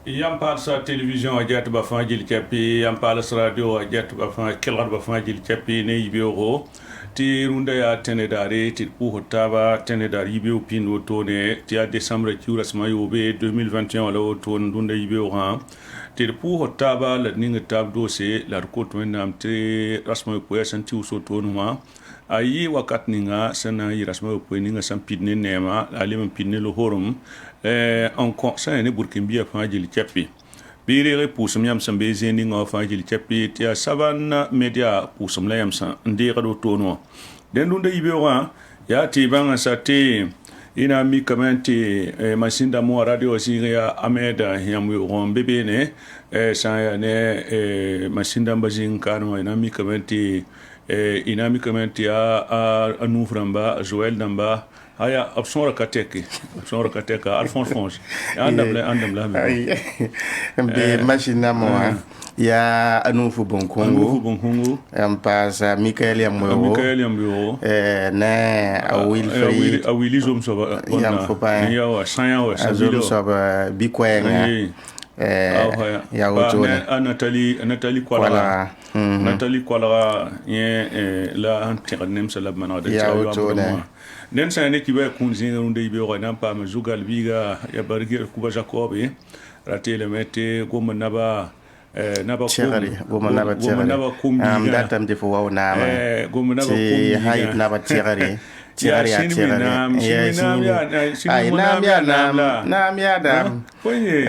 Yampal sa télévision a jet ba fa jil chapi yampal sa radio a jet ba fa kelar ba fa jil chapi ne yibeo ti runda ya tenedare ti ku hotaba tenedare yibeo pino tone ti a décembre ki rasma yobe 2021 la ton runda yibeo ha ti ku hotaba la ninga tab dose la ko to nam ti rasma ko yasanti uso tonuma ayi wakat ninga sana yi rasma ko ninga sam pidne nema alim pidne lo horum en conseil ne burkimbia fa jil chapi bire pusum yam sambe zeni nga fa jil chapi tia savan media pusum la yam sa ndira do tono den dunda yibewa ya ti banga sate ina mi kamenti masinda mo radio siria ameda yam yo bebe ne sa ya ne masinda bazin kanu ina mi kamenti a nuframba joel namba haya absora kateke Alphonse Fonge andam la be machine mo ya anufu bon Congo pasa Michael Yambo na awili zom soba ya wa sanya wa sabilo soba bikwenga ya wotone Nathalie Kwala Nathalie Kwala la antirnem salab manade ya wotone nen sa ne kiba kunzin runde ibe ko nan pa mazugal biga ya bargi kuba jacob raté le mete gom naba naba tigari goma naba tigari am datam de fo wa nama goma naba kum hayit naba tigari tigari ya tigari ay nam ya dam fonye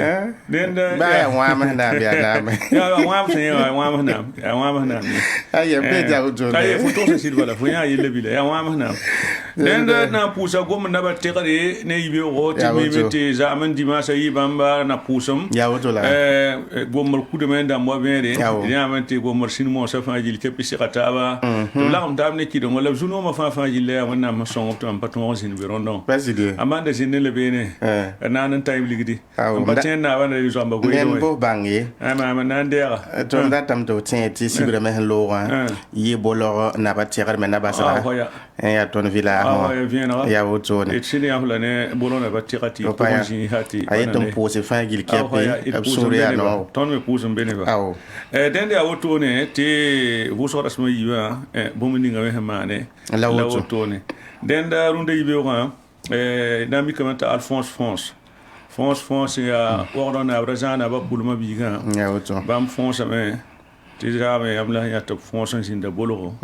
denda ba ya wama nam ya dam ya wama nam ay be ja ujo ay foto se sid wala fonya yele bile ya wama nam denda na pusa goma naba tigari ne yibe o ti mimete zaman dimasa yibamba na pusum ya ujo la goma ku de men dam wa bere ya mante goma sin mo sa fa jili ke pisi kataba to la on dam ne ki do wala zuno ma fa jili ya wana ma son to am patron sin birondo president amanda sin le bene nanan tay ligidi am paten na wana yu zamba go nen bo bangi ama nan dera to datam to tin ti sibra me loran yi bolo na ba tirer me na ba sa ya ton villa ya woto ne et sini afla ne bolo na ba tirati ko sin hati ay ton pose fa gil kepe absolument no ton me pose bene ba dende a woto ne te vous so rasma yiwa bomini ngawe hamane la woto ne denda runde yibe wa nami kamata Alphonse France ya ordon abrazana ba pulma biga ya woto bam France me tira me amla ya to France sin da bolo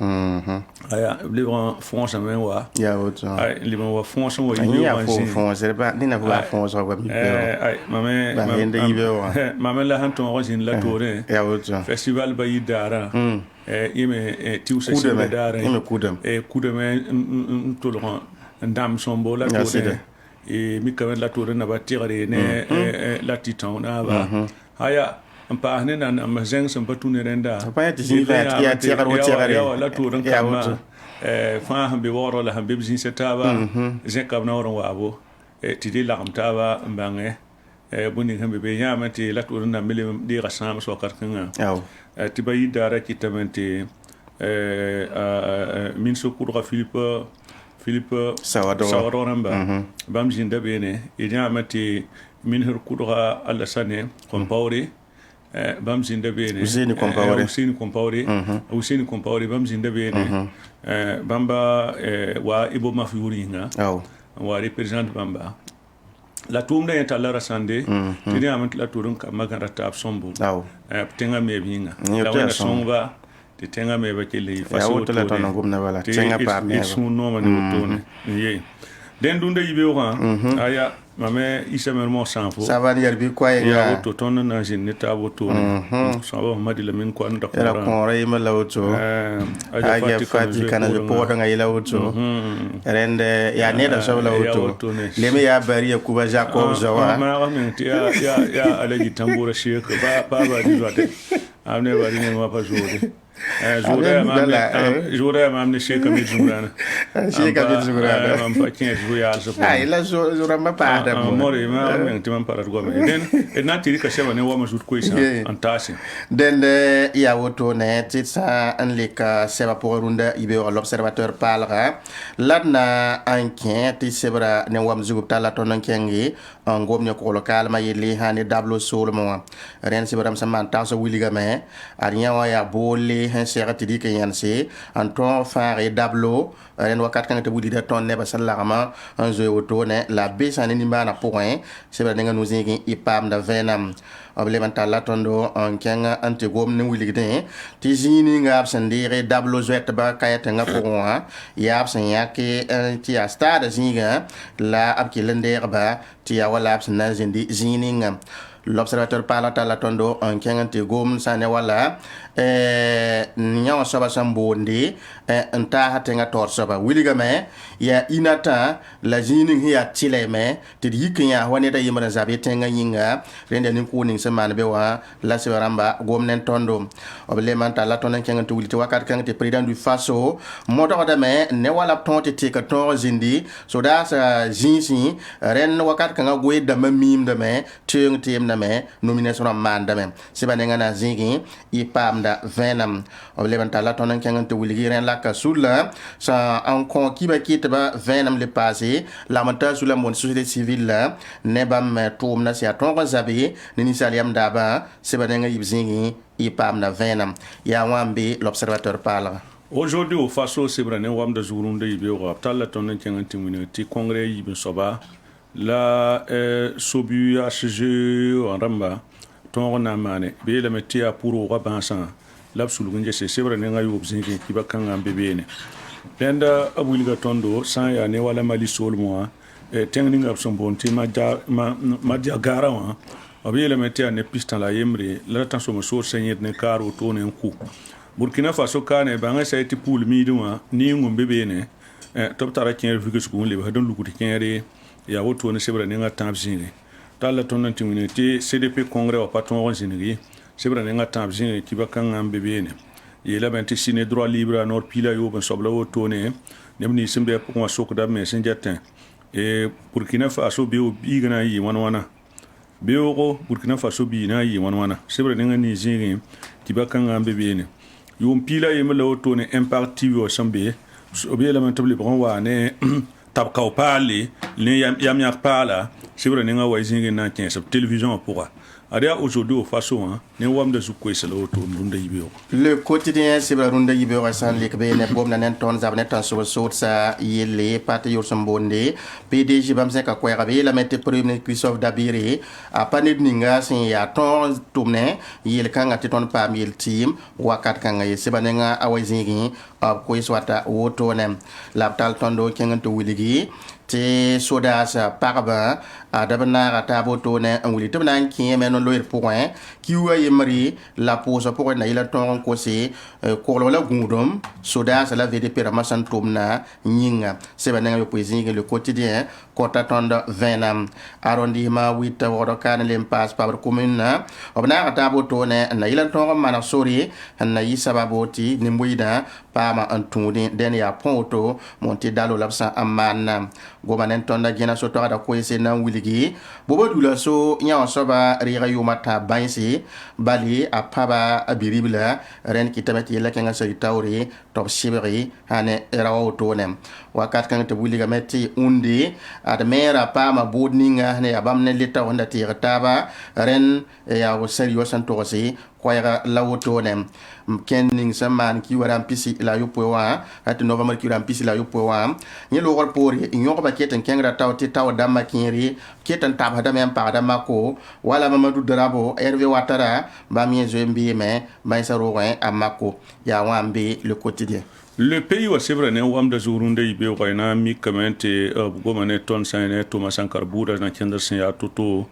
aya liban France me wa ya woto ay liban wa France wa yibe wa sin France ba dina ba France wa mi ay mame ba hende yibe wa mame la hanton rosin la tore ya woto festival ba yidara yeme tiusa sin dara yeme kudam to lo ndam sombo la tore mi kamen la tore na ba tirare ne la titan na ba haya ampa ne na amazeng sampatune renda pa ti sin fa ya tirare ya la tore kama fa hambe woro la hambe bizin setaba zen kabna woro wabo ti de la amtaba mbange buni hambe be nyama ti la tore na mele di rasam so karkanga ti bayi dara kitamente min so kudra Philippe Sawadoramba bam jinda bene inya mati min her kudra Alassane Compaoré bam jinda bene Useni Compaoré bam jinda bene bamba wa Ibo Mafiuringa wa represent bamba la tumda yenta la rasande tini amant la turun ka magara tab sombo tenga me binga la wana somba ti tenga me ba kele faso to la tono gumna wala tenga pa me sun no man wotone ye den dunde yibe wa aya mame isa mermo sanfo savan yerbi koy ya to ton na jin ta wotone sabo madila min ko anda ko era ko ray ma lawto aya fati kana je podo nga ila woto rende ya ne da so lawto leme ya bari ya kuba jacob zawa ma min ya alaji tambura shek ba di zote amne bari ne ma pa jode Jura mamne sheka mi jumrana mam pa kin royal so ay la jura ma pa da mori ma men tim para go men den et na tiri ka sheba ne wa ma jut ko isa antasi den ya woto ne tsa an le ka seba pour runda ibe l'observateur parlera ladna ankin ti sebra ne wa mzugu tala tonon kengi en gom ne ko local ma yeli hani dablo sol mo ren sebra sam man ta so wiliga me ariya wa ya boli hen serati di ke yanse en ton fare dablo ren wakat kan te budi da ton ne ba salama en zo woto ne la besane ni bana point sebra nga no zingi ipam da venam oblementa la tondo en kenga ante gom ne wiligde ti zini nga absendere dablo zwet ba kayata nga point ya absen yake ti a stade zinga la abkilende ba ti ya wala absen na zindi zini nga l'observateur parle à la tondo en kengante gom sane wala nyawa soba sambondi nta hatenga tor soba wiliga me ya inata la jinin hiya tile me te yikin ya wane da yimra zabe tenga yinga rende nin kuning semana be wa la sebaramba gom nen tondo oblemanta la tonden kengante wulite wakat kengante président du faso moto da me ne wala tonte te ka tor zindi so da sa jinsi ren wakat kanga goy da mamim da me teung tem na me nomination manda me sebanenga na zingi ipam da venam oblevanta la tonen kengante wuligi ren la kasula sa en kon kiba kitba venam le passé la manta sous la monde société civile la nebam toum na sia ton zabi ni saliam daba sebanenga ibzingi ipam da venam ya wambi l'observateur parle. Aujourd'hui au Faso sebrane wam da zurunde ibe wa tala tonen kengante minati congrès ibe soba la sobu HG en ramba tõog na n maane bɩ yeelame tɩ yaa pʋʋrʋʋga bãasã la b sulg n gese sebra nengã yoob zĩigẽ tɩ ba kãngã n be beene dẽnda b wilga tõndo sã n yaa ne wala mali soolmẽ wã tẽng ninga b sẽn boond tɩ Madiagara wã b yeelame tɩ yaa ne pistã la yembre la ra tã sõm sood sã yẽd ne kaar wotone n ku Burkina Faso kaane bãngã sã tɩ puul miidẽ wã niingẽ n be beene tɩ b tara kẽer vigsgu n lebsd n lugd kẽere yaa wotone sebra nengã tãab zĩige tall la tõnd n tɩ wĩne tɩ CDP congrès wã pa tõog n zĩneg ye sebra nengã tãab zĩige tɩ ba kãngã n be beene yeelame tɩ sine droit libre a nord pila yoob n soab la wotone neb nins n be a pʋgẽ wã sokda b mens n gɛtẽ Burkina Faso beoog biig na n yɩ wãn-wãna beoogo Burkina Faso bii na n yɩ wãn-wãna sebra nengã nin zĩigẽ tɩ ba kãngã n be beene yʋʋm piila yembr la wotone impact tv wã sẽn be b yeelame tɩ b lebg n waa ne tab kao paalle ne yam-yãk paala sebra nengã wa zĩigẽ na n kẽes b télévision wã pʋga ad yaa aujourd'hui au faso wã ne wamda zu-koeesa la woto rũndã yibeoogo le quotidien sebra rũndã yibeoogã sã n lek be ne gomda ne tõnd zab ne tãn sobd soodsa yelle pa tɩ yor sẽn boonde PDG bãmb zẽka koɛɛga b yeelame tɩ premier Christophe Dabire a pa ned ninga sẽn yaa tõog tʋm ne yel-kãngã tɩ tõnd paam yel-tɩɩm wakat kãngã ye sebra nengã a wa zĩigẽ b koees wata wotone la b tall tõndo kẽng n tɩ wilgi tɩ sodaas pagba ad b naaga taab wotone n wilg tɩ b na n kẽeme no loeer pʋgẽ kiuã yembre la pʋʋsã pʋgẽ na yɩla tõog n kose koglg la gũudum sodaas la VDP rãmbã sẽn tʋmna yĩnga sebra nengã yopoe zĩigẽ le quotidien kota tõnd vẽnem arrondissement 8 wogd kaan le n paas pabd commune b naaga taab wotone n na yɩla tõog n maneg sore n na yɩ sababo tɩ nim-wɩɩdã paama n tũudẽ dẽn yaa põ woto mon tɩ dalo la b sã n maanna goma ne tõnda gẽna so-toagda koeese na n wilgi boba dula so yã wã soaba reega yʋʋma t'a bãense bale a pãba a biribla rẽnd kɩtame tɩ yella kẽngã sari taoore tɩ b sɩbge a ne rawa wotone wakat kãng tɩ b wilgame tɩ ũnde ad meera paama bood ninga ne yaa bãmb ne le tao sẽn da teeg taaba rẽnd yaa sari wã sẽn togse koɛɛga la wotone kẽnd ning sẽn maan kiuã rãmb pisi la yopoe wã tɩ novembre kiuã rãmb pisi la yopoe wã yẽ loogr poore n yõgba ket n kẽngra tao tɩ tao dãmbã kẽere ket n tabsdame n pagda mako wala Mamadou Darabo Hervé Ouattara bãmb yẽ zoe n beeme bãensa roogẽ a mako yaa wã n be le quotidien le pays wa sebra ne wamda zurunda yibeooga y na n mikame tɩ b goma ne tõnd sã ne tʋma sãnkar buudã na kẽndr sẽn yaa to-to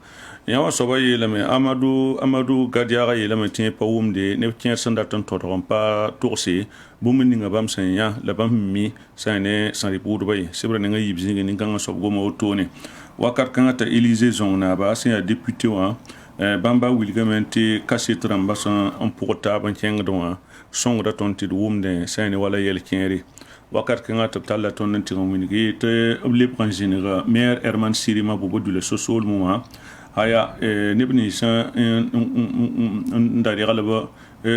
yã wã soaba yeelame Amadou Gadiaga yeelame tɩ pa wʋmde neb kẽer sẽn dat n tõdg n pa togse bũmb ninga bãmb sẽn yã la bãmb mi sã ne sãn rɩ buudbã ye sebra nengã yib zĩige nin-kãngã soab goma wotone wakat kãngã t'a Élysée zõng naaba sẽn yaa député wã bãmba wilgame tɩ kaset rãmbã sẽn n pʋgd taab n kẽngd wã sõngda tõnd tɩ d wʋmdẽ sã ne wala yɛl-kẽere wakat kãngã tɩ b tall la tõnd n tɩg n wilge tɩ b lebg n zĩneg maire Herman Sirima boba dula so-soolmẽ wã aya neb ninsã n da reglb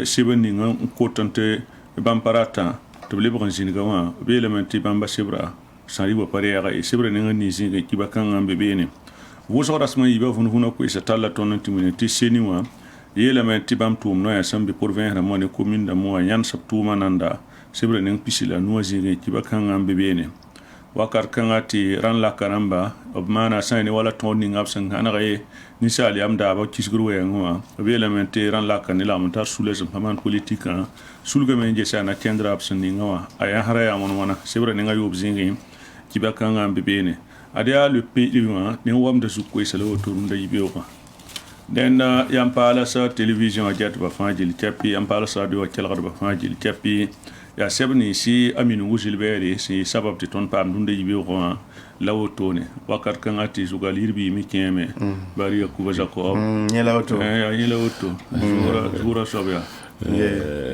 sebr ning n kot n tɩ bãmb pa ratã tɩ b lebg n zĩnga wã b yeelame tɩ bãmba sebra sã rɩ wa pa rɛɛga ye sebra nengã nin zĩiga kiba kãngã n be beene wʋsg rasmã yiba vũn-vũnã koeesa tall la tõnd n tɩ wĩne tɩ seni wã yeelame tɩ bãmb tʋʋm noyã sẽn be province rãmbã ne commune dãmbẽ wã yãnsb tʋʋmã nanda sebra neng pisi la nuwã zĩigẽ kiba kãngã n be beene wakat kãngã tɩ rãn laka rãmba b maana sã ne wala tõod ninga b sẽn gãneg ye ninsaal yam daaba kisgr wɛɛngẽ wã b yeelame tɩ rãn laka ne lagm n tar sula sẽn pa maan politikã sulgame n gesa na kẽndra b sẽn ninga wã a yãsra yaa wãn-wãna sebra nengã yoob zĩigẽ kiba kãngã n be beene ad yaa le pays wã ne wamda zu-koeesa la woto rũndã yibeoogã dẽnd yãmb paala sa télévision wã gɛtba fãa gil kɛpɩ yãmb paala sa radio wã kelgdba fãa gil kɛpɩ yaa sɛb ninsɩ Aminungu Gilbert sẽn yɩ sabab tɩ tõnd paam rũndã yibeoogã wã la wotone wakat kãngã tɩ zugal yirbiime kẽeme bari Yakuba Jacob yẽ la woto zʋʋra soab yaa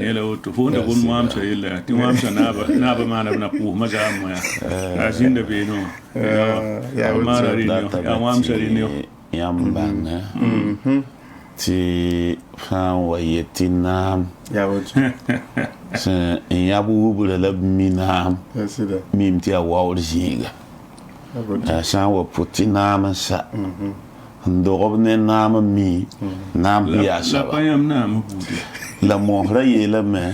yẽ la woto fo sẽn da gom moamsã yella yaa tɩ moamsã naaba maana b na pʋʋsmã zaamã yaa a zĩnda beene wã maana rɩ yaa moamsã rɩ yãmb bãnga tɩ fãa wa yet tɩ naam sẽn n yãb wubra la b mi naam mim tɩ yaa waoor zĩiga sã n wa pʋt tɩ naam n sa ndorob ne naam mi naam biya la saba payam na mu budi la mohra yela me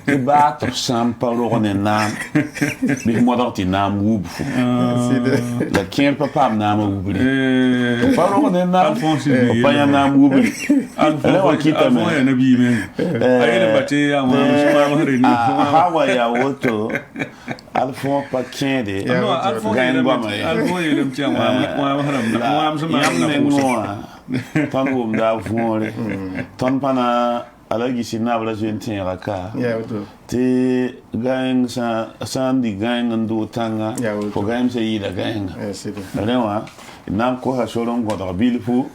ti ba to sam paro ne naam bi modar ti naam wub fu la kien papa naam wubri paro ne naam Alphonse paya naam wubri ala wa kita me ya nabi men ayele bate ya ma mahre ni hawa ya woto Alphonse pa kende no Alphonse gain gwa ma Alphonse yele mtia wa haram na wa am yam na ne ngoa ton wum da fore ton pana ala gisi na bla jen tin raka te gain sa di gain ndu tanga ko gain se yi da gain rewa nan ko ha soron go da bilfu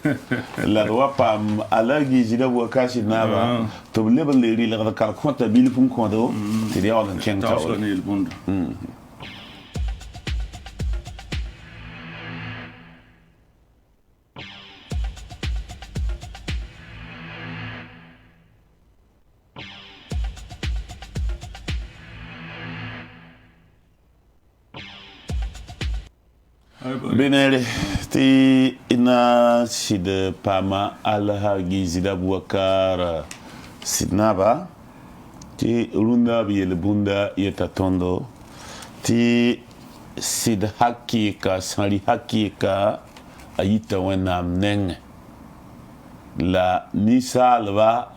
la wa pam ala gisi da bo kasi na ba to le ba le ri la ka ko ta bilfu ko do te dia on ken ta so ne el bunda benere ti ina sida pama alha gizida buakar sidnaba ti runda biyel bunda yeta tondo ti sid hakika sari hakika ayita wenam neng la nisalva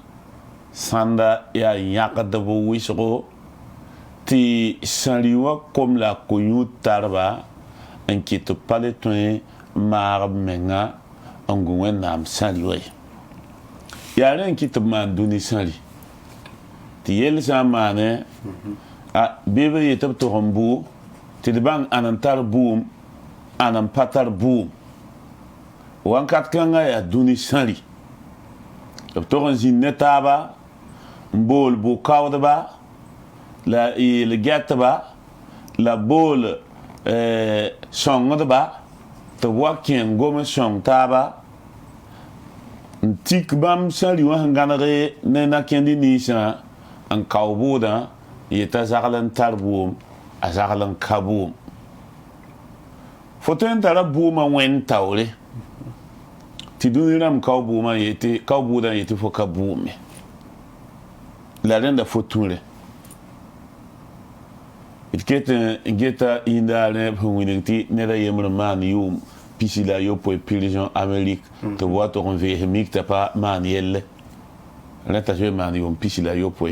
sanda ya yakada bo wisgo ti sariwa kom la kunyu tarba en kito pale toin mar menga angwen nam saliwe ya ren kito man duni sali ti yel zamane a bebe yetab to rombu ti de bang anantar boom anam patar boom wan kat kanga ya duni sali to ron zin netaba mbol bu kawdaba la il gatba la bol sõngd ba tɩ b wa kẽng gom sõng taaba n tik bãmb sẽn rɩ wã sẽn gãneg ne nakẽndi ninsã n kao bʋʋdã yeta zagl n tar bʋʋm a zagl n ka bʋʋm fo tõe n tara bʋʋmã wẽnd taoore tɩ dũni rãmb kao bʋʋdã yetɩ fo ka bʋʋme la rẽnda fo tũre geta indare hunginti nera yemre man yum pisila yo po pilision Amérique to wato on ve hemik ta pa man yelle reta je man yum pisila yo po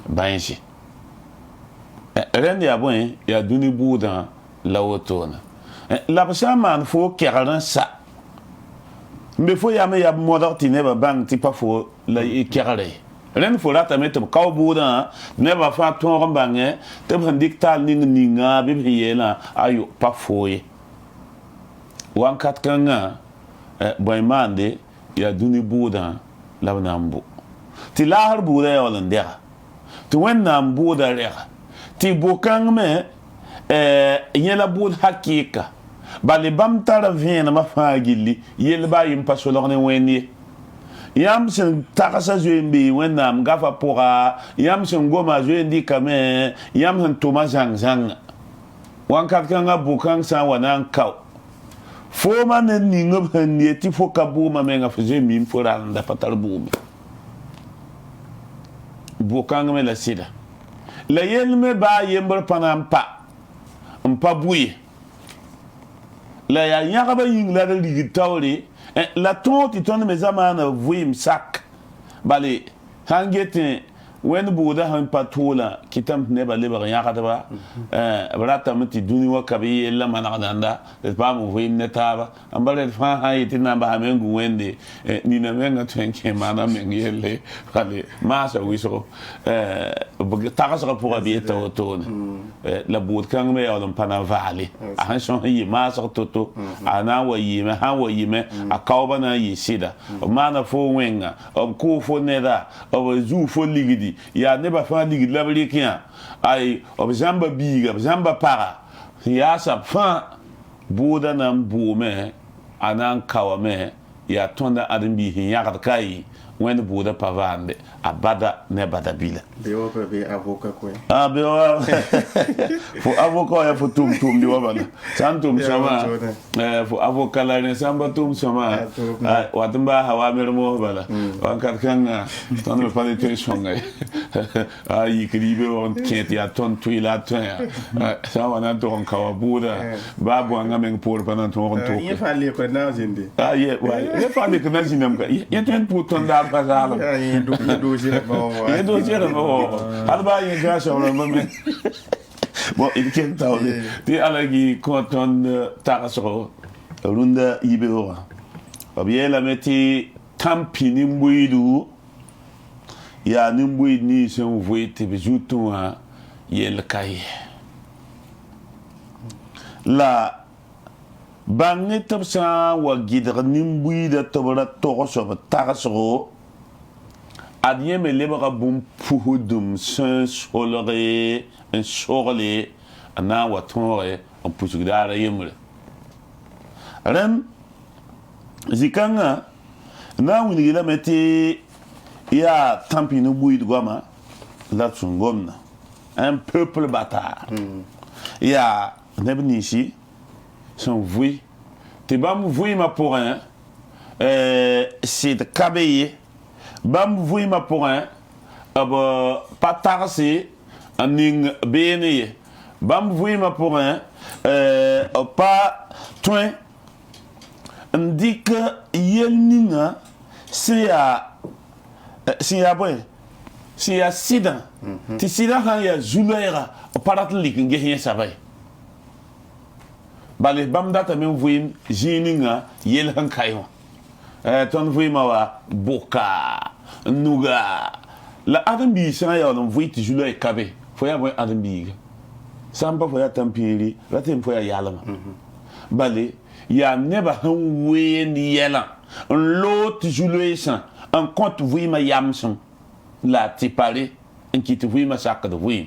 banji ren ya bon ya duni buda la wotona la pasa man fo keran sa me fo ya me ya modar ti ne ba bang ti pa fo la kerare ren fo rata met ka buda ne ba fa ton bange te ban diktal ninga bi yela ayo pa foye wan kat kanga boy mande ya duni buda la nambu ti lahar buda ya wala ndera ti wen nam buda re ti bokang me yela bud hakika bali bam tara vien ma fa gilli yel ba yim pa solorne weni yam sen takasa zoembe wennam gafa pora yam sen goma zoendi kame yam sen toma zang wankat kanga bukang sa wanan kaw fo man ni ngob hande ti fo kabu ma menga fo zemi fora nda patar bumi bukang me la sida la yelme ba yember panam pa mpa buye la ya nyaka ba yingla da ligitawri la tonti ton me zamana vuim sak bale hangete wen buda han patula kitam ne bale ba ya kadaba brata mti duni wa kabi la manadanda ba mu vuim ne taba ambale fa ha yiti na ba mengu wende ni na menga twenke mana mengele bale masa wiso tagas ra pour abi ta otone la bud kan me yodon pana vale han son yi masa toto ana wa yi me ha wa yi me akawba na yi sida mana fo wenga ko fo neda o zu fo ligidi ya ne ba fa ligidi la brikia ay o zamba biga zamba para ya sa fa buda nan bume anan kawame ya tonda adin bi hin ya kai wẽnd bʋʋda pa vaande a bada ne bada bila Beo pa be avocat ko. be wa fo avocat ya fo tum di wa bana san tum sama fo avocat la ne samba tum sama wa tamba hawa mer mo bala wan kat kan ton le pas de tension ngai yi kribe on kenti ya ton tuila ton sa wana to on kawa buda ba bo nga men pour pendant ton on to Ye fallait ko na zinde. ye wa ye fallait que na zinem ka ye ten pour ton da ba za Ye do jere ba. ye do jere ba alba ye ga so le moment bon il ken tawle ti alagi ko ton tagasoro runda yibe ora obiye la meti tampi ni mbuidu ya ni mbuid ni sen voite be jutu ha yel kay la bangi tabsa wa gidra ni mbuida tobra togoso tagasoro adien me lebra bum puhudum sen solore en sorle ana watore en pusugdara yemre ren zikanga na wini la meti ya tampi no buid goma la tsungomna un peuple bâtard ya nebnishi son vui te bam vui ma pour un c'est de cabeye bam vui ma pour un patarsi aning bene bam vui ma pour un pas twin indique yelninga c'est à boy c'est à sida ti sida han ya zulaira paratlik ngehe sabai bale bam data men vuim jininga yel han kayo ton vuima wa boka nuga la adam bi sana ya on vuiti julai kabe fo ya boy adam bi samba fo ya tampiri ratem fo ya yalama bale ya neba han wen yela lot julai san en compte vuima yamson la ti parler en qui te vuima sak de vuim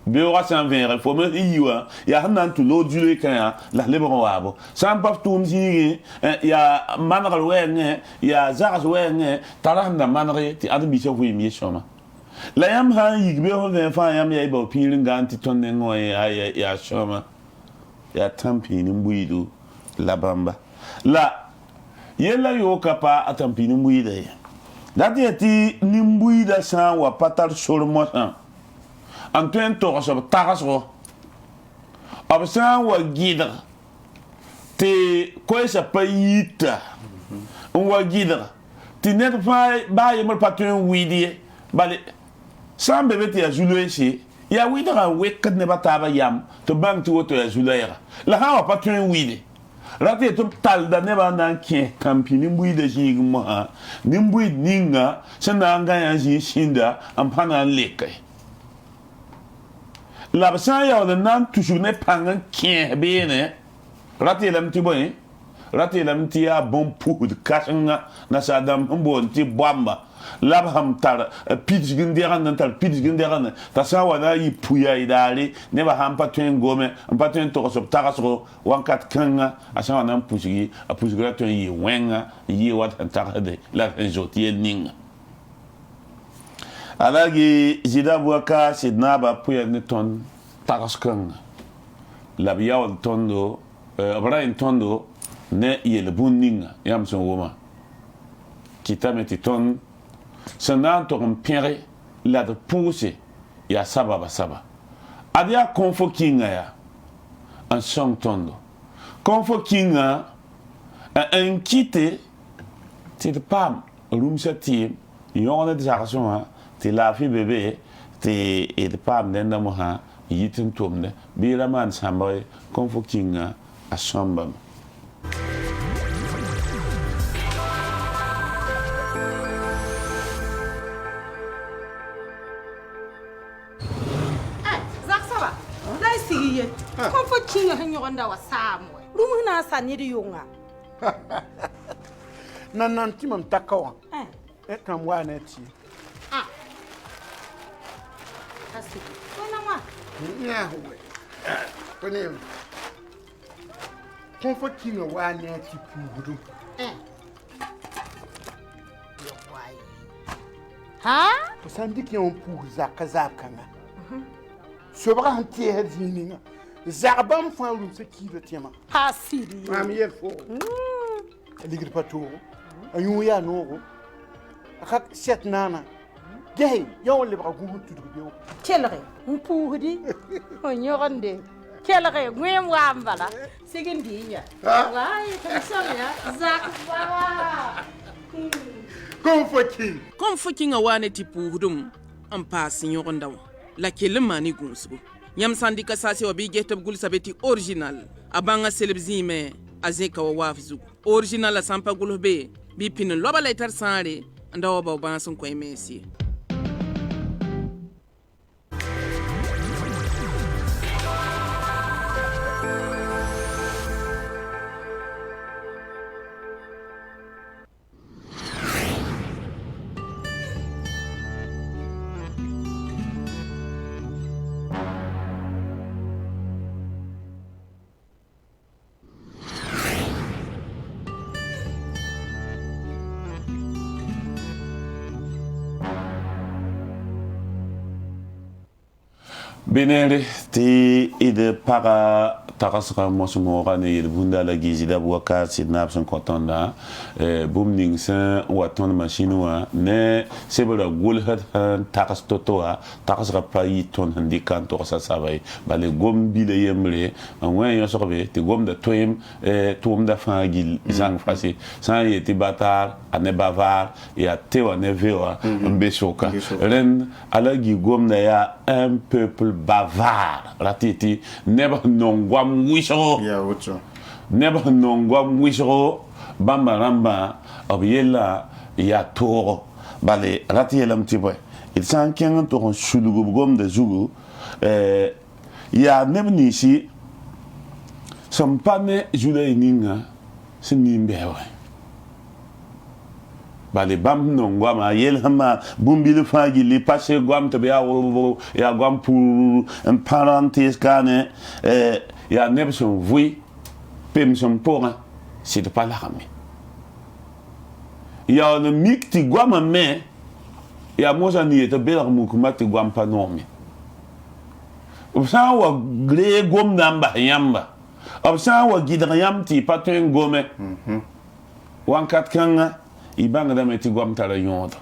Beura s'en vient, faut me dire, il y a un tout l'autre du can, la lebron wabo. Sans pas tout me dire, il y a manre wen, il y a zars wen, talanda manre, ti adbicho oui mi choma. La yam ha yigbe ho ven fa yam ya ibo pilin ganti tonne ngo ya choma. Ya tampi ni mbuidu la bamba. La yela yo kapa atampi ni mbuida ya. Dati ti ni mbuida sa wa patar sur mo san. Antoine Torres of Tarasro of San wa guidre te quoi ça payita on wa guidre ti net fa ba yemol patun widi bale san bebe ti azulo ici ya widra wek ne bataba yam to bang ti woto azuloira la ha wa patun widi rati to tal da ne ba nan kin kampini mbuide jigmo ha ni mbuid ninga sana ngaya ji shinda ampana lekai la basa ya de nan toujours ne pangan kien bene rati lam ti boy rati lam ti ya bon pour de kasanga na sadam bon ti bamba la ham tar pitch ginderan nan tar pitch ginderan ta sa wana yi puya idali ne ba ham patuen gome patuen to so taraso wankat kanga asa wana pushi a pushi to yi wenga yi wat tar de la joti ning alagi jida buaka sidnaba puya ne ton tagaskan la biya tondo Brian tondo ne yel bunninga yamson woma kitameti ton sanan to mpere la de pousser ya sababa saba adia konfo kinga ya en song tondo konfo kinga en kite ti de pam rumsa ti yona de jarson ti la fi bébé ti et de pam nenda mo ha yitin tomne bira man samboy konfo kinga a sombam Zaksaba dai sigiye konfo kinga hanyo gonda wa samwe rumuna saniri yunga nan timam takawa etam wa na ti asi wala wa ya huwe pone konfo kinga wa na ti pugudu yo wa Ha? Fo san dik yon puug zaka kanga. Sobra han tiɛ zininga. Zagbam fa rum se kiilo tema. Ha siri. Mam yel fo. Ligir patoro. Ayu ya nogo. Akak set nana. Gay, yon le bra gumu tudu biyo. Kelre, puugdi. Onyorande. Kelre, ngwem wambala. Sigindinya. Wai, kamsamya. Zak baba. Kom fo kinga wane ti puudum an paasi nyogondaw la kelim mani gunsugo nyam sandika sasi obi getab gul sabeti original abanga selebzime azeka wa wafzu original la sampa gulbe bi pin loba letter sare ndawo ba bansun koy mesi Benere ti ide para takasra mosumora ne yel bunda la gizida buaka sidnap son kotonda boomning sen waton machine wa ne sebra gol hat takas totoa takasra payi ton handi kan to sa savay bale gom bi le yemre en wen yo sobe ti gom da toyem tom da fangil zang fasi san yeti batar ane bavar ya tewa ne vewa mbesoka ren alagi gom da ya un peuple bavard ratiti neba nongwam wisho ya wucho neba nongwam wisho bamba ramba obiela ya toro bale rati elam tiboy il san kengan to shulugo gom de zugu ya nebni si sampane jule ninga sinimbewe bale bam non gwama yelhama bumbil fagi li passé gwam to ya gwam pour un parenthèse kane ya nebson vui pem son pora c'est pas la rame ya ne mikti gwama me ya moza ni to belar mu kuma ti gwam pa nomi obsa wa gre gom namba yamba obsa wa gidra yamti patun gome wankat kanga ibang da meti gwam tara yondo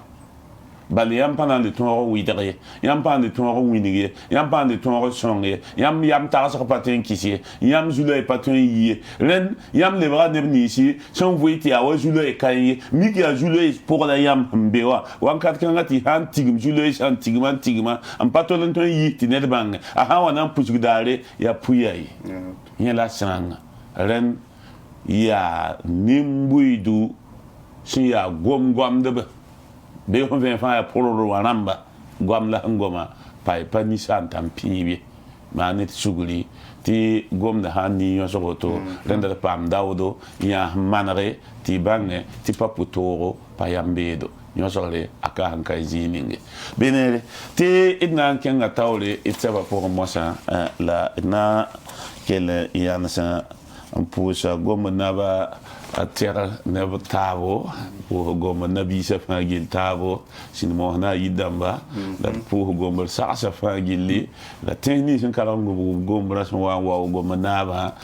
bali yam pana le ton widre yam pana le ton winige yam pana le ton songe yam tara sa patin kisi yam zule patin yi ren yam le bras nebni ici son voiti a zule kai miki a zule pour la yam mbewa wan kat kan ngati han tigum zule san tigma am patolon ton yi ti net bang a ha wana pusgudare ya puyai yela sanga ren ya nimbuidu si ya gwam de be on vient faire pour le wanamba gwam la ngoma pai pani santam pibi manet suguli ti gom da hani yo soto renda pam dawdo ya manare ti bange ti paputoro payambedo yo sole aka hanka zininge benere ti idna kenga tawle itsaba pour moi ça la na quel yana ça un pousa gom naba atera neba tabo po goma nabi sa fagil tabo sin mo na yidamba da po goma sa fagil la technicien karango goma so wa goma naba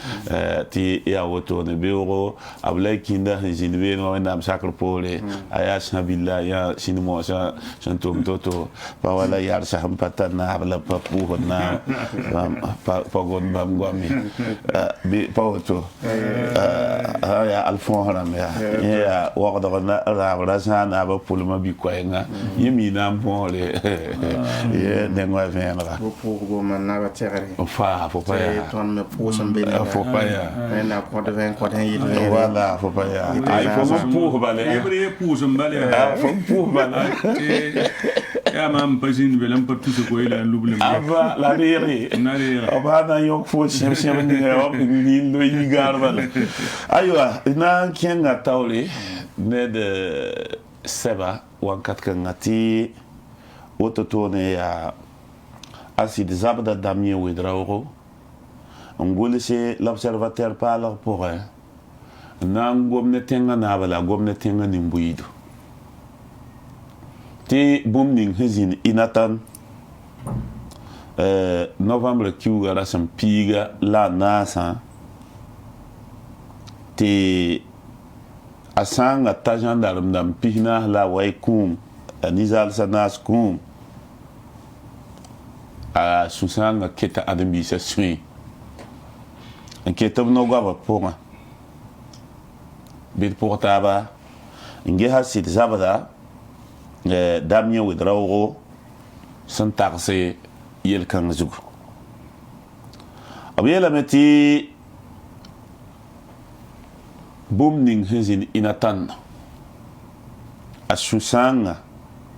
ti ya woto ne beuro ablay kinda sin be no na sakro pole aya sabilla ya sin mo sa santom toto pa wala yar sa hampata na abla pa po na pa gon bam gomi be pa woto ya alfon haram ya waqda na ra sana ba pulma bi koyenga yimi na mbole ye dengwa venra pour go man na ba tere fa faut pas ya ton me pousam be faut pas ya na ko de 20 ko den yit voilà faut pas ya ay faut pour balé ebre pousam balé faut pour balé ya mam pazin belam pa tout ko ila lublem ava la riri na riri aba na yok fo sem ni yok ni lo yigar balé aywa na kenga tawle ne de seba wankat ngati ototone ya acid zabda damien wedrauro ngole c'est l'observateur parle pour na ngomne tenga na bala gomne tenga ni mbuido tɩ bũmb ning sẽn zĩnd inatan novembre kiuga ra sẽn piiga la a naasã tɩ a sãanga ta gendarme dãmb pis naas la a wa y kũum a nizaalsã naas kũum a sũ-sãanga keta ãdem-biisã sũy n ket b no-goabã pʋgã bɩ d pʋg taaba n gesa sɩd zabda dam yẽ wed raoogo sẽn tagse yel-kãng zugu b yeelame tɩ bũmb ning sẽn zĩnd ĩna tãnda a sũ-sãanga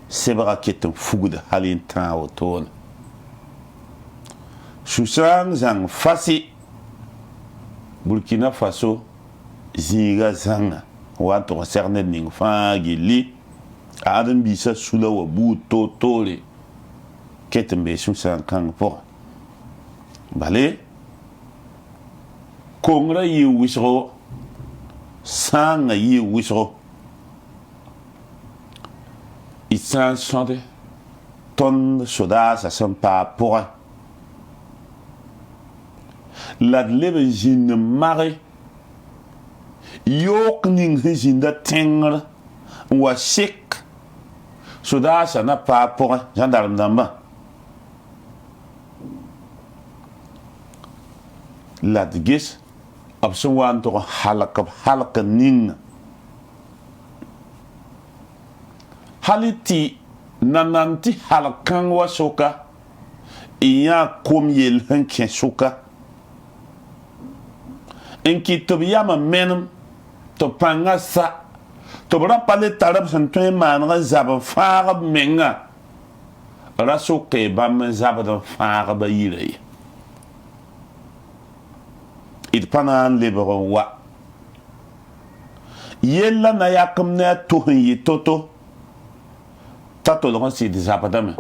sebga ket n fugd hal n tãag wotone sũ-sãang zãng fasi Burkina Faso zĩiga zãnga wa n tʋg sɛg ned ning fãa gilli a ãdem-biisã sula wa buud toor-toore ket n bee sũ-sãang kãng pʋgã bale kongrã yɩ wɩsgo sãanga yɩ wɩsgo y sã n sõde tõnd sodaasã sẽn paa pʋgã la d leb n zĩnd n mage yook ning sẽn zĩnda tẽngr n wa sek sodaasã na paa pʋgẽ gendarme dãmbã la d ges b sẽn wa n tʋg halk b halk ninga hal tɩ nan tɩ halk kãng wa soka n yã kom yell sẽn kẽ soka n kɩt tɩ b yam n menem tɩ b pãngã sa tɩ b ra pa le tar b sẽn tõe n maaneg n zab n fãag b menga ra soke bãmb n zabd n fãag ba yira ye d pa na n lebg n wa yella na yakem ne a tos n yɩ to-to t'a tolg n sɩd zabdame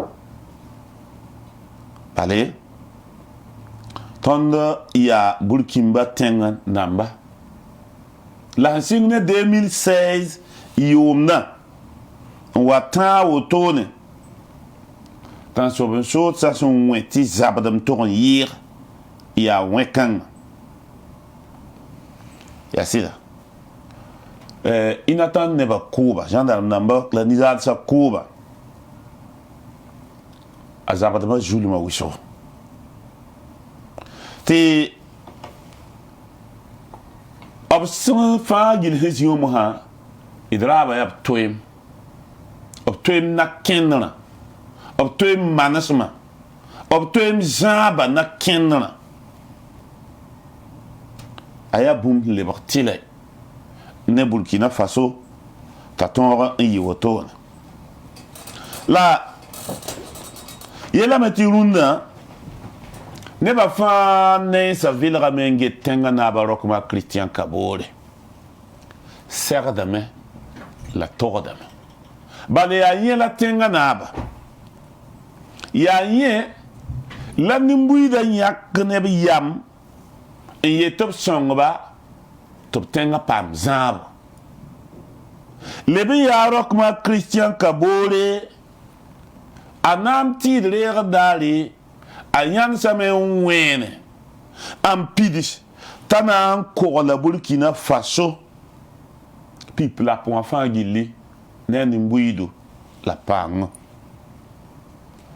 bale tõnd yaa burkĩmba tẽngã namba la sẽn sɩng ne 2016 yʋʋmdã n wa tãag wotone tãn sob n soodsã sẽn wẽ tɩ zabdem tʋg n yɩɩg yaa wẽ-kãngã yaa sɩda ĩna tõnd nebã kʋʋba gendarme namba la nizaalsã kʋʋba a zabdmã zulmã wɩsgo tɩ b sẽn fãa gill sẽn zĩ wãmsã d raaba yaa b toeem nak-kẽndrã b toeem manesmã b toeem zãaba nak-kẽndrã a yaa bũmb sẽn lebg tɩlɛ ne Burkina Faso t'a tõog n yɩ wotone la yeelame tɩ rũndã nebã fãa nensã vɩlgame n get tẽngã naabã rokmã Christian Kaboore segdame la togdame bala yaa yẽ la tẽngã naaba yaa yẽ la nin-buiidã yãk neb yam n yet tɩ b sõngba tɩ b tẽngã paam zãabo leb n yaa rokmã Christian Kaboore a na n tɩɩd reegd daare a yãnsame n wẽene n pids t'a na n kogla Burkina Faso pip la pʋgã fãa gilli ne a nin-buiidu la paangã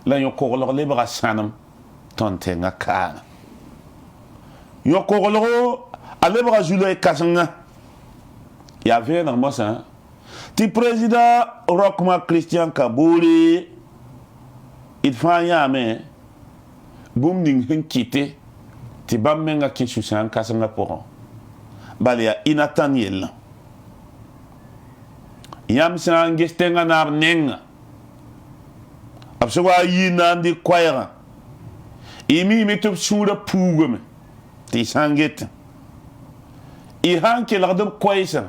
la yõ-koglg lebga sãnem tõnd tẽngã kaana yõ-koglgo a lebga zulay kãsengã yaa vẽeneg mosã tɩ président rokmã Christian Kaboore d fãa yãame bũmb ning sẽn kɩte tɩ bãmb menga kẽ sũ-sãang kãsengã pʋgẽ bala yaa ĩna tãn yellã yãmb sã n ges tẽngã naab nenga b sẽn wa yɩɩ na n dɩk koɛɛgã y miime tɩ b sũurã puugame tɩ y sã n getẽ y sã n kelgd b koɛɛsã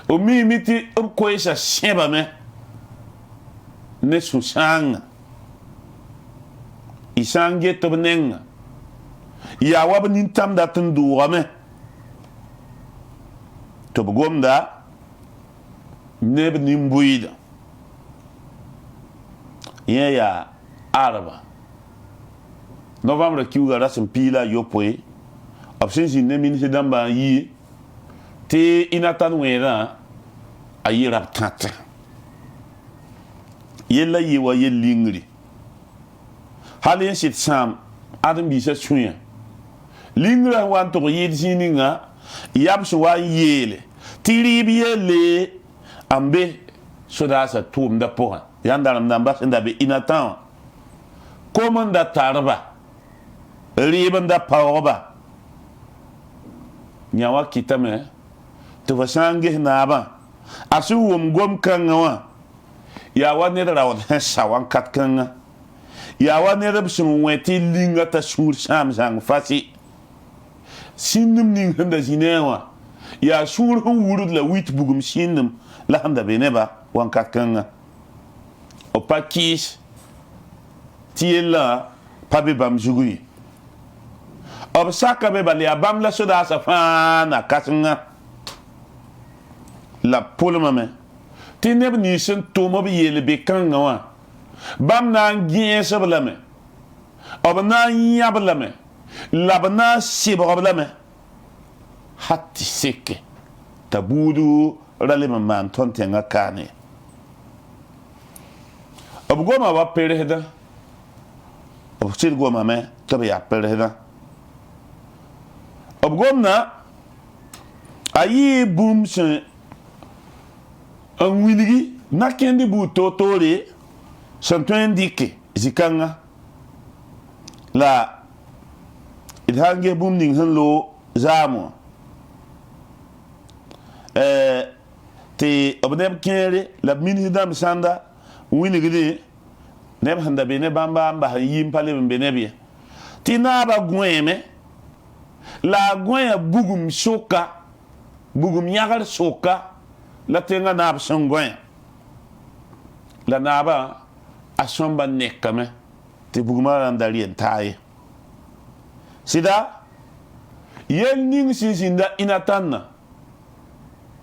b miime tɩ b koɛɛsã sẽbame ne sũ-sãangã y sã n get b nenga yaa wa b nin-tãmda tɩ n dʋʋgame tɩ b gomda neb nin-buiidã yẽ yaa arba novembre kiuga ra sẽn piila yopoe b sẽn zĩnd ne minisd dãmbã n yɩ tɩ ina tan wẽedã a yɩ rab tãtẽ yella yɩ wa yell lingri hal yen sɩd sãam ãdem-biisã sũyã lingrã wa n tʋg yɩɩd zĩig ninga yab sẽn wa n yeele tɩ rɩɩb yelle n be sodaasã tʋʋmdã pʋgã yãn darem dãmba sẽn da be ina tã wã kom n da tarba rɩɩb n da paoogba yã wa kɩtame tɩ fo sã n ges naabã a sẽn wʋm gom-kãngã wã yaa wa ned raood sẽn sa wãnkat kãngã yaa wa ned b sẽn wẽ tɩ linga t'a sũur sãam zãng fasɩ sĩndem ning sẽn da zĩ-ne wã yaa sũur sẽn wurd la wit bugum sĩndem la sẽn da be neba wãnkat kãngã b pa kɩɩs tɩ yellã pa be bãmb zug ye b saka be bal yaa bãmb la sodaasã fãa na kãsengã la pʋlmame tɩ neb nins sẽn tʋm b yeel be kãngã wã bãmb na n gẽesb lame b na n yãb lame la b na n sɩbg b lame hat tɩ seke t'a buudu ra leb n maan tõnd tẽngã kaane b goma wa persdã b sɩd gomame tɩ b yaa persdã b gomna a yɩɩ bũmb sẽn n wilgi nakẽndi buud toor-toore sẽn tõe n dɩke zĩ-kãngã la d sã n ges bũmb ning sẽn loog zaam wã tɩ b neb kẽere la b minis dãmb sãnda wilgde neb sẽn da be ne bãmba n bas n yɩ n pa leb n be neb ye tɩ naabã gõeeme la a gõeã bugum soka bugum yãgr soka la tẽngã naab sẽn gõeã la naabã a sõmba nekame tɩ bugumã ra n da rɩ n taa ye sɩda yel ning sẽn zĩnda ina tãnnã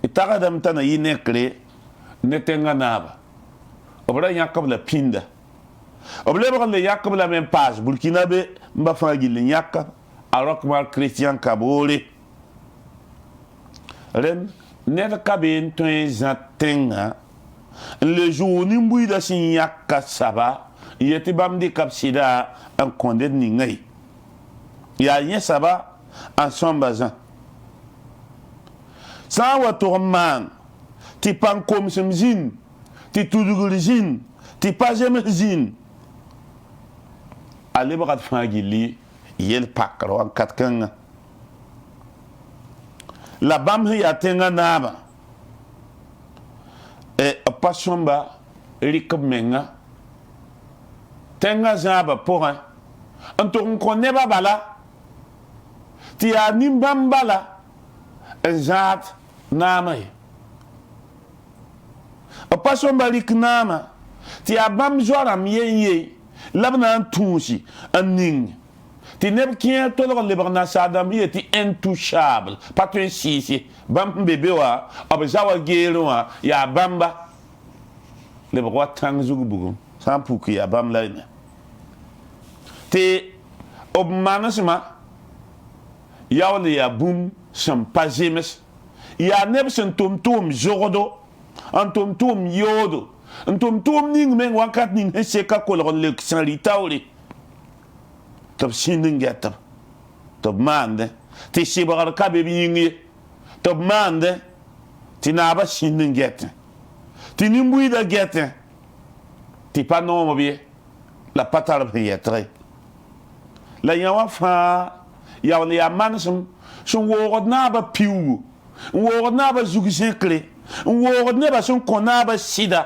y tagsdame t'a na yɩ nekre ne tẽngã naaba b ra yãk-b la pĩnda b lebg le yãk-b lame n paas burkina be n ba fãa gill n yãk a rockmar christian kaboore rẽnd ned ka be n tõe zã tẽngã n le zoog nin-buiidã sẽn yãka saba n yetɩ bãmb dɩka b sɩda n kõ ned ninga ye yaa yẽ saba n sõmba zã sã n wa tog n maan tɩ pãn-komsem zĩnd tɩ tudgr zĩnd tɩ pa zems zĩnd a lebgd fãa gilli yel pakr wãnkat kãngã la bãmb sẽn yaa tẽngã naabã b pa sõmba rɩk b menga tẽngã zãabã pʋgẽ n tʋg n kõ nebã bala tɩ yaa nin-bãmb bala n zãad naamã ye b pa sõmba rɩk naamã tɩ yaa bãmb zoarãmb yen-ye la b na n tũusi n ning tɩ neb kẽer tolg n lebg nasaar-dãmb ye tɩ intouchable pa tõe n sɩɩs ye bãmb sẽn be be wã b za wa geerẽ wã yaa bãmba lebg wa tãng zug bugum sã n puk yaa bãmb la ne tɩ b manesmã yaool yaa bũmb sẽn pa zems yaa neb sẽn tʋm-tʋʋm zogdo n tʋm-tʋʋm yoodo n tʋm-tʋʋm ning meng wãnkat ning sẽn seka kolg n lek sẽn rɩ taoore tɩ b sĩnd n gɛtb tɩ b maande tɩ sɩbgr ka be b yĩng ye tɩ b maande tɩ naabã sĩnd n gɛtẽ tɩ nin-buiidã gɛtẽ tɩ pa noom b ye la pa tar b sẽn yɛtge la yã wã fãa yaool yaa manesem sẽn woogd naabã piugu n woogd naabã zug zẽkre n woogd nebã sẽn kõ naabã sɩda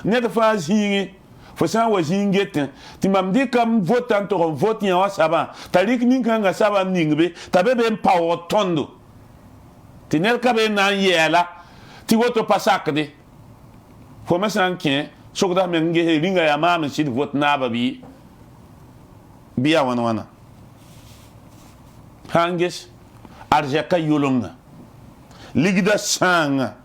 ned fãa zĩige fo sã n wa zĩig getẽ tɩ mam dɩka m vota n tog n vot yã wã sabã t'a rɩk nin-kãngã sabã n ning be t'a be be n paoog tõndo tɩ ned ka be n na n yɛɛla tɩ woto pa sakde fo me sã n kẽ sogda meng gese rĩnga yaa maam n sɩd vot naabã bɩ yaa wãn wãna sã n ges arzɛka yʋlenga ligda sãanga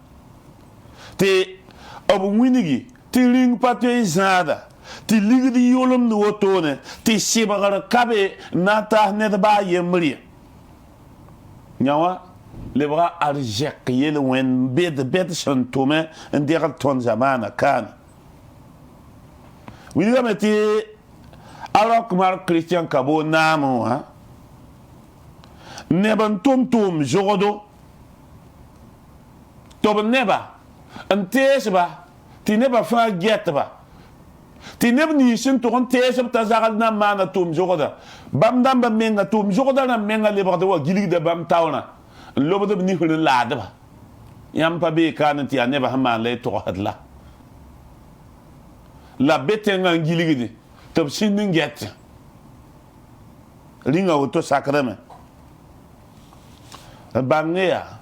tɩ b wĩnigi tɩ rĩng pa tõe n zãada ti ligdi yolum no wotone ti sibagar kabe nata nedba yemri nyawa lebra arjek yel wen bed son tome ndegal ton zamana kan wiga meti alok mar christian kabo namo ha neban tum jogodo to neba antesba ti neba fa getba ti neb ni sin to on tesb ta zagal na mana tum jogoda bam dam ba menga tum jogoda na menga lebra de wa giligda bam tawna lobdo ni hulu ladba yam pa be kan ti neba hama le to hadla la betenga giligdi to sin nget ringa auto sakrame bangea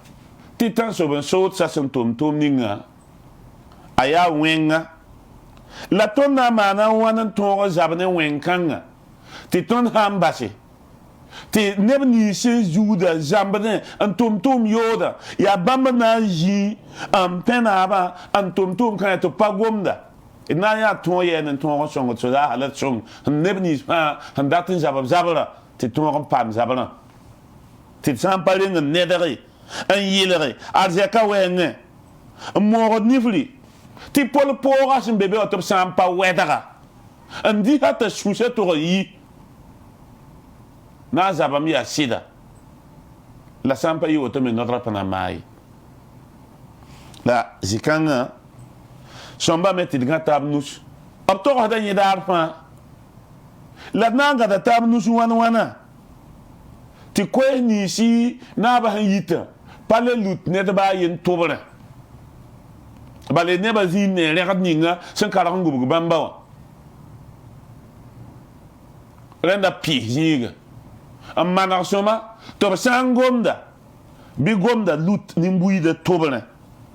ti tan so ben so sa sem tum ninga aya wenga la ton na mana wan to zabne wenkanga ti ton hambasi ti neb ni se juda zambane an tum yoda ya bamba na ji am penaba an tum kan to pagomda ina ya to ye nan to songo so da halat song neb ni ha handatin zabara ti to pam zabara ti sampale ne nedere an yilere arzeka wenge mo nifli ti pol pora sin bebe otop sampa wedara andi hata suce to yi na zaba mi asida la sampa yi oto me notre pana mai la zikanga somba meti dinga tabnus opto hada yi darfa la nanga da tabnus wana ti kwe ni si na ba yita pale lut ne ba yin tobre bale ne ba zin ne regat ninga sen kala ngubu bamba wa renda pi ziga amma na soma to sangomda bi gomda lut ni mbuida tobre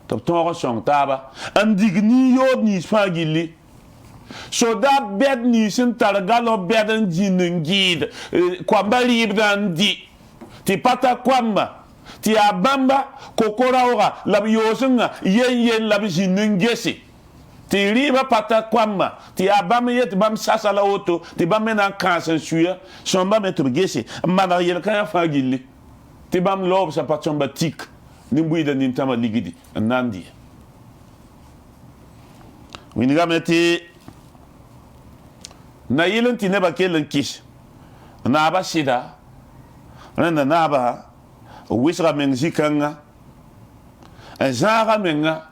to to song taba andigni yod ni spagili so da bed ni sen targalo bed en jinngid kwamba libdan di ti pata kwamba ti abamba kokora ora lab yosunga yen lab jinngesi ti riba pata kwamba ti abama yet bam sasala auto ti bam na kansen suya somba metu gesi mana yen kan fa gilli ti bam lob sa patomba tik ni mbuida ni tama ligidi nandi winiga meti na yilin ti neba kelen kish na ba sida renda na ba wisra men zikanga zara menga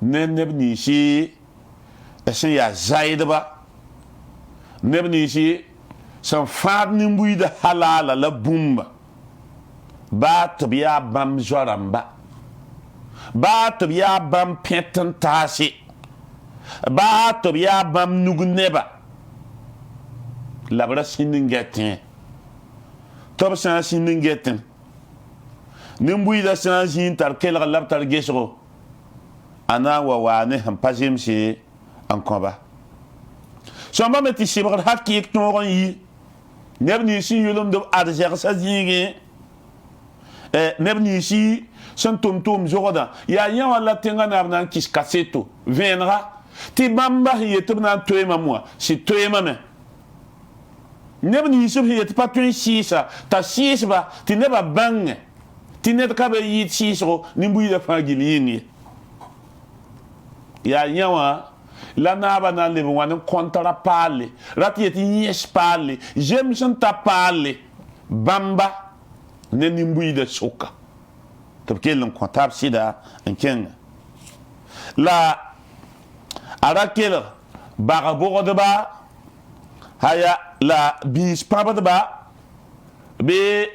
neb ni shi esen ya zaidba neb ni shi san faad ni mbuida halala la bumba ba tabiya bam joramba ba tabiya bam petan tasi ba to ya bam nugneba labra siningetin to sa siningetin nimbuy da sa sin tar kel lab tar gesro ana wa wane ham pazim si an komba so ma meti sibar hakki to ron yi nebni si yulum do arjer sa zingi nebni si san tum jogoda ya yan wala tenga na nan kis kaseto venra ti bamba yetib na toyema moi si toyema me nebni yisuf yet pa toy sisa ta sisba ti neba bang ti net ka be yit sisro ni mbuy da fagili yini ya yawa la naba na le wan kontra pale rat yet yes pale jem san ta pale bamba ne ni mbuy da soka to kelen kontab sida en ken la arakel baga bogo ba haya la bis papa ba be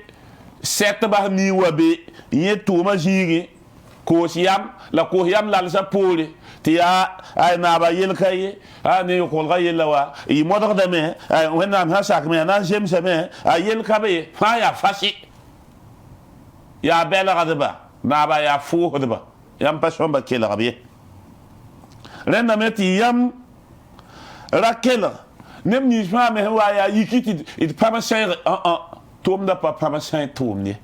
set ba ni wa be yetu ma jigi ko siam la ko yam la sa pole tiya ay na ba yel kay ani ko ga yel wa i modo da me wena am ha sak me na jem se me yel ka be fa ya fasi ya bela ga ba na ba ya fu ho ba yam pa shomba kela ga be renda meti yam rakela nem ni jma me wa ya yikiti it pama sai tom da pama sai tom ni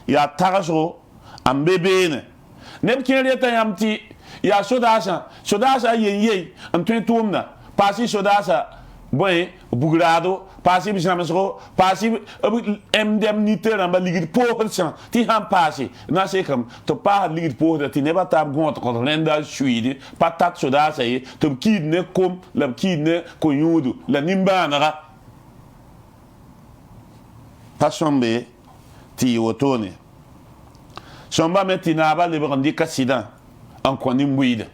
ya taraso am bebene nem kere ta yam ti ya sodasa yen an twen tom na pasi sodasa boy bugrado pasi bisamso pasi indemnité ramba ligid pour ça ti han pasi na se kam to pa ligid pour da ti ne ba tab gon to lenda suidi patat sodasa yi to kid ne kom la kid ne ko yudu la nimba na pasombe ti otone somba metinaba le brandi kasida en koni mbuide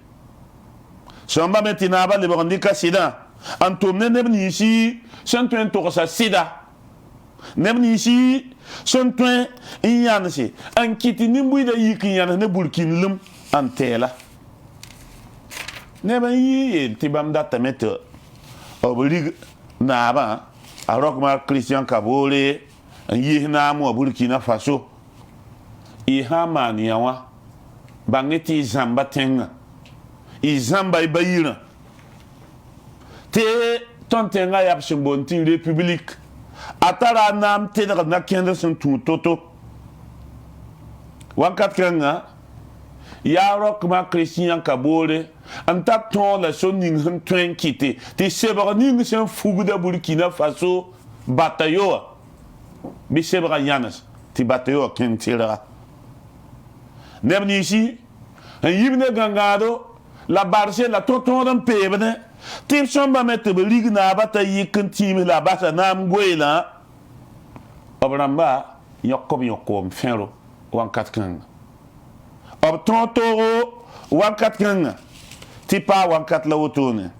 somba metinaba le brandi kasida en tourne nebni ici sentuen to sa sida nebni ici sentuen yanse en kiti ni mbuide yiki yana ne burkin lum en tela neba yi tibam data meto oblig naba a rockmar Christian Kabore yi na mo Burkina Faso i hamani yawa bangeti zamba tenga i zamba ibayira te tontenga yap simbonti republique atara nam te na kende sun toto wankat kenga ya rockma Christian Kabore anta ton la soning hun twen kite te sebra ning sen fugu da Burkina Faso batayo bi sebra yanas ti batayo ken tira nebni ici en yibne gangado la barse la toton dan pebne tip somba mette be ligna bata yikin tim la bata nam goela obramba yokom fenro wan katkan ob tontoro wan katkan tipa wan kat la wotone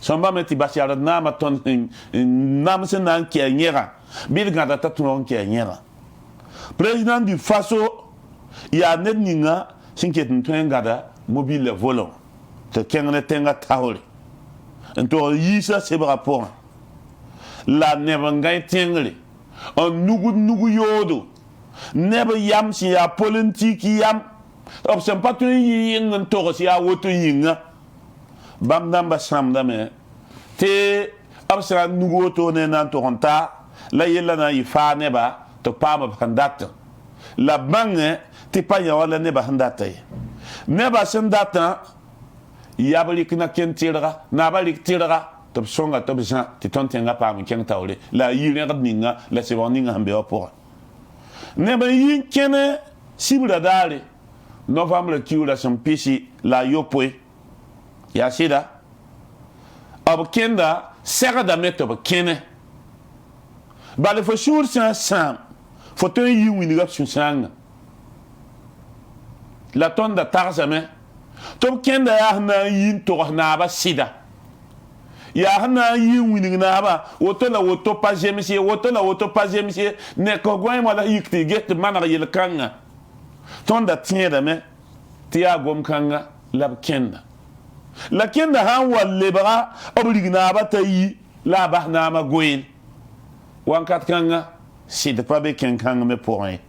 somba mette basiara nama ton nam sen nan ki nyera bil ganda taton ki nyera président du Faso ya net ninga sinket ntwengada mobile volant te kengene tenga taole ento yisa se rapport la nebangai tengle on nugu yodo neba yam si ya politique yam obsem patu yin ntoro si ya woto yinga bam namba samda me te absra nugu woto ne nan toronta la yella na ifa neba to pama bandata la bange ti pa ya wala ne ba handata ne ba sandata ya bali kina ken tira na bali tira to songa to bisa ti tontenga pa mi ken tawle la yire ninga la se woninga hambe opo ne ba yin kene sibra dale novembre kiula son pisi la yopwe ya sida ab kenda sera da meto ba kene ba le fo sur sam fo to yi wini gap sun la tonda tarzame to kenda ya na yin to na ba sida ya na yin wini na ba woto la woto pa jemsi woto la woto pa jemsi ne ko gwen wala yikti get manara yel kanga tonda tienda me tiya gom kanga la kenda la kenda han walle bara oblig na ba tayi la ba na ma goyin wankat kanga sida pa be ken kanga me point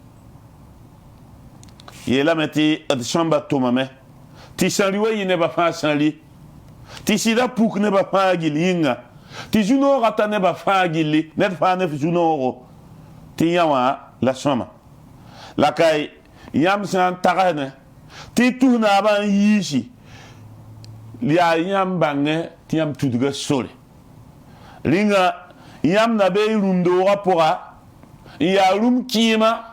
yela meti ad chamba tomame ti sanliwe yine ba fa sanli ti sida puk ne ba fa gilinga ti juno rata ne ba fa gili net fa ne juno ti yawa la soma la kai yam san tagane ti tuna ba yishi liya yam bange ti yam tudga sole linga yam na be rundo rapora ya rum kima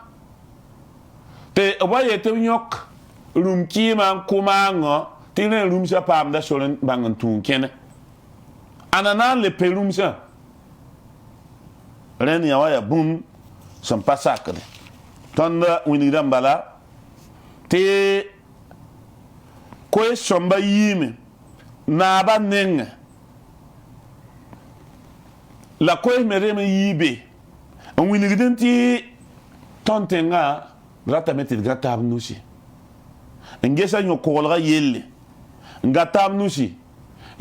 te waye te nyok rum kima kumango te ne rum sa pam da solen bangan tun kene anana le pelum sa ren ya waya bum son pasakade tonda winida mbala te ko somba yime na ba nenga la ko mere me yibe on winidenti tontenga rata metit gatab nusi ngesa nyo kolga yelle ngatab nusi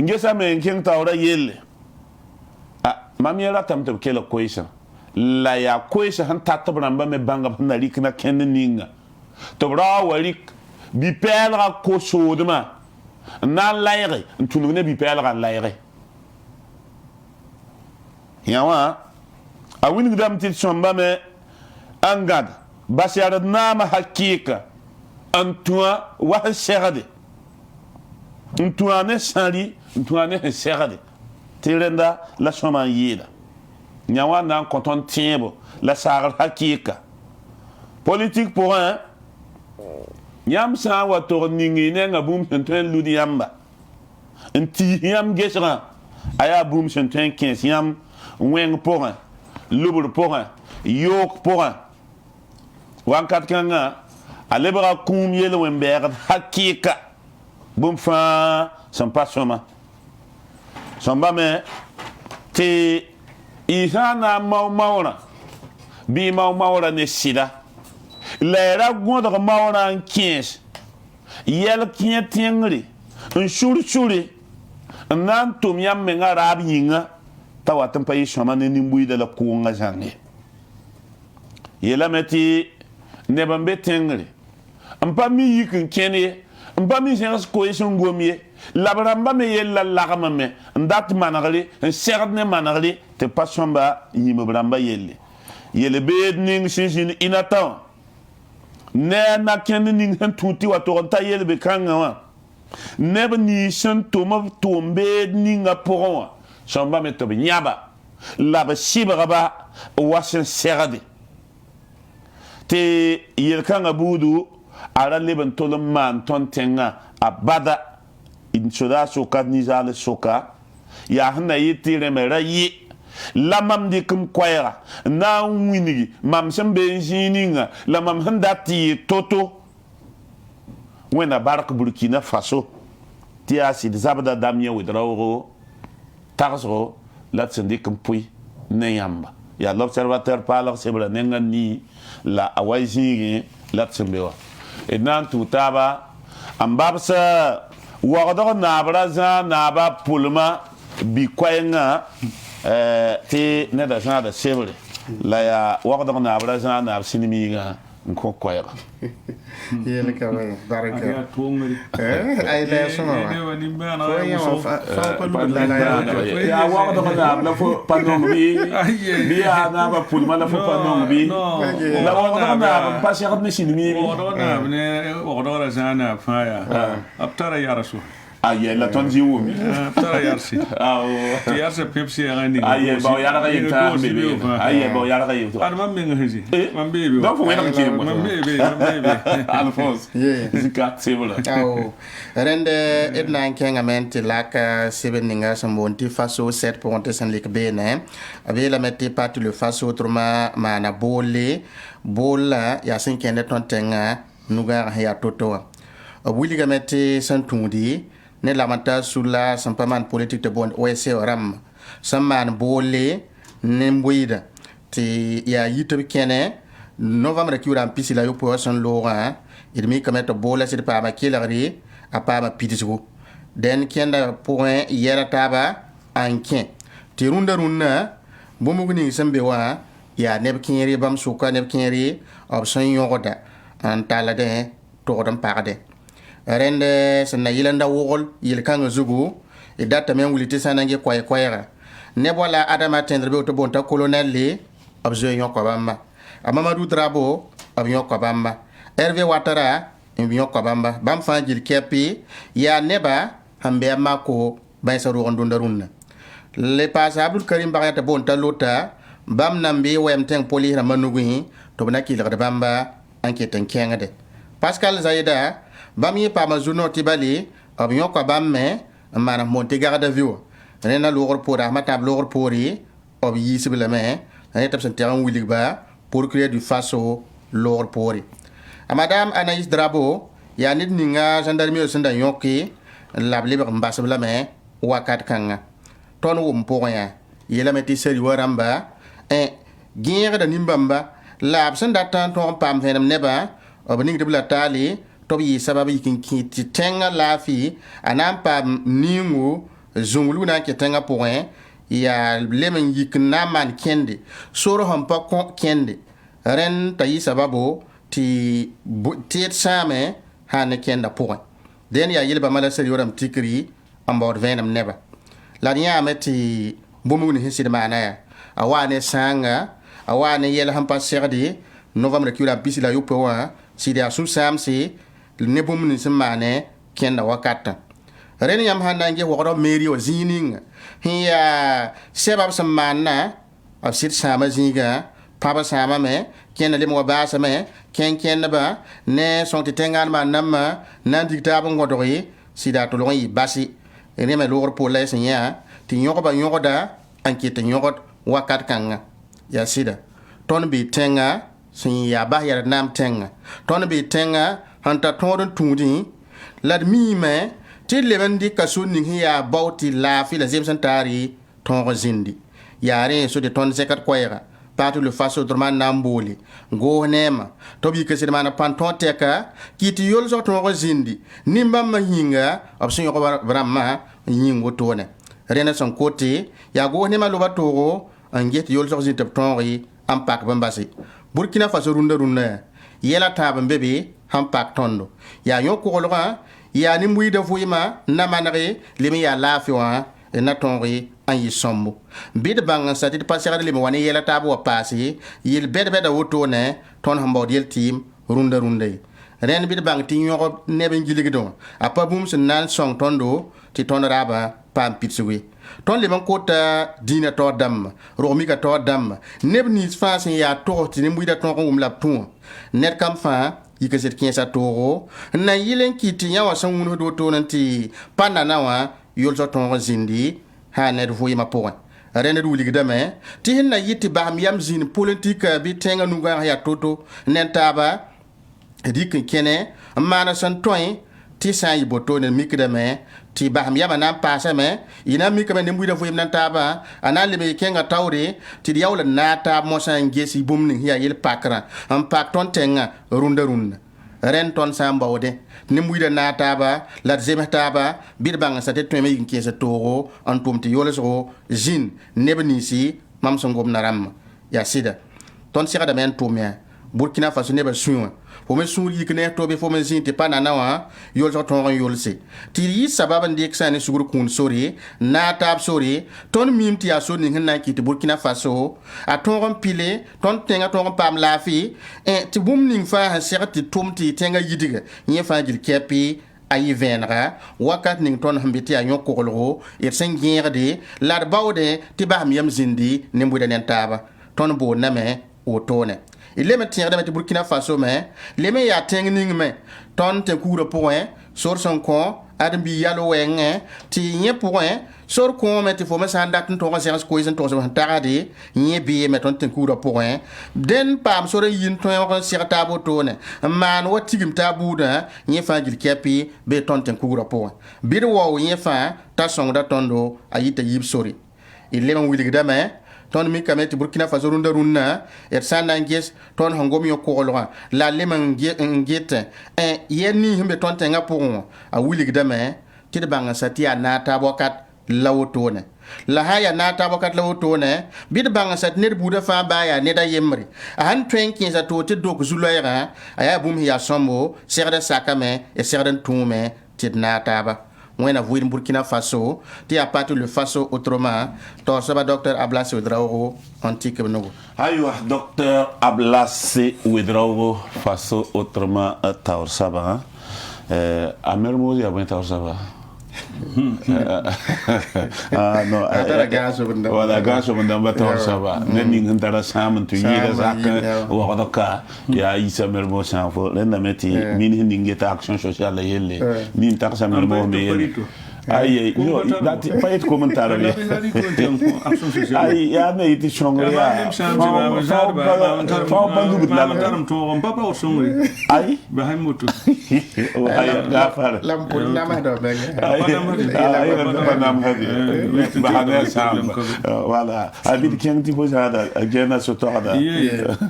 ngesa me nken tawra yelle ah mami rata mte kela koisa la ya koisa han tatabramba me banga banali kna ken ninga to bra walik bi pelra ko sodma na layre ntulugne bi pelra layre yawa a wini dam tit somba me angad basiar nama hakika antua wa shagade antua ne sali tuane segade tirenda la soma yida nyawa nan konton tiebo la sagar hakika politique pour un yam sa wa to ningi ne nga bum tenten ludi yamba nti yam gesra aya bum tenten 15 yam weng pour un lubur pour un yok pour un wankat kanga alebra kum yele wember hakika bum fa son pas soma somba me te isana maura bi maura ne sida la gonda maura en 15 yel kien tiengri un shuri nan tum yam me ngara yinga tawatam pay soma ne nimbuy de la kunga jange yela meti ne bambe tengri ampa mi yikin kene ampa mi jens ko yeson gomie labramba me yella lagama me ndat managli en serne managli te pasomba yimo bramba yelle be ning sin inatan ne na ken ning han tuti wa to ta yelle be kanga wa ne ba ni san to ma to be ninga poron samba me to nyaba la ba sibra ba wasen serade te yel kanga budu ara leben tolum man ton tenga abada in soda soka nizale soka ya hna yitire mera yi lamam di kum kwaya na winigi mam sembe jininga lamam handati toto wena bark Burkina Faso ti asid zabda damye widrawo tarso lat sendi kum pui neyamba ya l'observateur parle sebra nenga ni la awaizingi lat sembewa et nan tutaba ambabsa wagdo nabra za naba pulma bi kwayenga ti neda za da sebre la ya wagdo nabra za nab sinimiga nko kwayega yele ka wa baraka ya tongri ay la soma ne wani bana ya wagdo nabla fo panom bi ya naba pulma la fo panom bi la wagdo nabla pas yagat ne sinimi wagdo ra zana fa ya aptara ya rasul aye la tonji wumi aptara yarsi yarsi pepsi ngani aye ba yara ga yita bebe aye ba yara ga yita an mam menga hiji mam bebe do fo ngena ke mo mam bebe Alphonse zikat sebula aw rende edna kenga menti laka sebeninga sambonti faso 7 pour onte san lik bene avec la metti parti le faso truma mana bola ya sin kende tontenga nuga ya toto wuli ga metti san tundi ne lamanta sula sampaman politique de bon OSC ram samman bole ne mboida ti ya yitbe kene novembre ki uram pisila yo po son lora idmi kameto bola sit pa ma kilari apa ma pitisgo den kenda point yera taba anken ti runda bomugni sembe wa ya neb kinri bam suka neb kinri option yogoda an talade to dam parade rende sana yilanda wogol yil kanga zugu e data men wuliti sanange kwayra ne bola adama tendre be to bonta colonel li abzo yoko bamba Mamadou Drabo avion Kobamba Hervé Ouattara avion Kobamba bam fangil kepi ya neba hambe mako bay sa rondunda runna le pas Abdul Karim Bagata bonta lota bam nambi wem teng poli na manugi to banaki la bamba enquête nkengade Pascal Zaida bam yi pa mazuno tibali avion Kobamba mana monte garde à vue rena logor pour amata logor pori ob yisibelame ne tab sen terrain wiligba procureur du Faso Lord Pori. A Madame Anaïs Drabo, ya nit ninga gendarmerie senda yoki la libre mbasabla me wakat kanga. Ton wum poya, yela meti seri waramba guerre de nimbamba la senda tan ton pam fenam neba obning de blatali tobi sababu kinki tenga lafi anam pam ningu zungulu na ketenga point ya lemen yikna man kende soro hampa kende ren tayi sababu ti tiet same hane kenda point den ya yilba mala seri yoram tikri ambord venam neba la nya meti bomu ni hisid mana ya awane sanga awane yel hampa serdi novembre kula bisila yopo wa sidi asu samsi ne bomu ni semane kenda wakata ren yam hanange wogro meri o zining hiya sebab samana ab sit sama zinga papa sama me ken le mo ba sama ken ba ne son ti tengan ma nama nan dikta ba ngodori sida to loyi basi ene me lor pour les nya ti nyoko ba nyoko da anki ti nyoko wakat kanga ya sida ton bi tenga sin ya ba ya nam tenga ton bi tenga hanta ton tundi lad mi me ti leben di kasun ning ya bauti la fi la zemsan tari ton zindi yare so de ton zekat koyra patu le faso dorman namboli go nema to bi kese mana panton teka kiti yol so ton zindi nimba mahinga option yo brama yingo tone rena son côté ya go nema lo batoro anget yol so zindi tonri ampak bambasi burkina faso runda yela taban bebe ampak tondo ya yoko lora ya ni muida fuima na manare limi ya lafiwa na tonri an yi sombo bid bang sa ti passer limi wani yela tabu wa pasi yil beda woto ne ton hambod yel team runda ren bid bang ti nyoro nebe ngiligdo apa bum sun nan song tondo ti ton raba pam pitsuwi ton le man kota dina to dam romi ka to dam neb ni fasin ya to ti ni muida ton ko la tun net kam fa yike set kiesa toro na yilen kiti nya wasan wunu do to nanti panna na wa yol so ton zindi ha net vo yima po rene du ligda me ti hin na yiti ba yam zin politique bi tenga nu ga ya toto nen taba dik kene mana san toy ti sa yi boto ne mikda me ti ba yam na pasa me ina mikame ne muida vo yim nan taba ana le be kenga tawre ti yawla na ta mo san gesi bum ni ya yel pakra am pak ton tenga runda ren ton samba ode ni muida na taba la zema taba bir banga sa te teme yin kesa toro antum ti yoleso jin nebnisi mam songom naram ya sida ton sira da men tumia burkina faso neba suwa fo me sun yikne to be fo me jin te panana wa yol so ton yolse ti yi sababan deksani sugur kun sori na tab sori ton mim ti aso ni hinna ki ti burkina faso a ton pile ton tenga ton pam lafi ti bum ning fa ha serti tumti tenga yidiga ni fa jil kepi ayi venra wakat ning ton hambiti a nyokolo et sengerde lad bawde ti ba miyam zindi ni mbuda nen taba ton bo na me o tone il est maintenant de Burkina Faso mais les me ya tengning me ton te cours point sur son con adbi yalo wenge ti nye point sur con me ti fo me sanda ton to séance ko isen to so tarade nye bi me ton te cours point den pam sur yin ton ko sir tabo tone man watigim tabuda nye fa gil kepi be ton te cours point bir wo nye fa ta sonda tondo ayita yib sori il est mon wiligda me ton mi kameti Burkina Faso runda et sana nges ton hangom yo kolwa la leman ngete yeni himbe ton tenga pour a wiligda me ti de banga satia na tabokat lawtone la haya na tabokat lawtone bid banga sat net buda fa baya ne da yemri han twenki za to ti dok zuloira aya bum ya sombo serda sakame e serdan tume ti na taba wena vuir Burkina Faso ti a patu le Faso autrement to saba docteur Ablas Ouedraogo antique nogo aywa docteur Ablas Ouedraogo Faso autrement taur saba amermo ya ben taur saba no wala gaso banda bator saba neni ngantara samen tu yira zakka wa kodaka ya isa mermo sanfo lenda meti min hindingeta action sociale yelle min taksa mermo me ay yo dati payet commentaire bi ay ya ne iti chongre ya fa bandu bit la taram to on papa o chongre ay ba hay moto ay gafar lampo nama do be ay banam hadi ba hada sam wala abid ken ti posada agena sotorada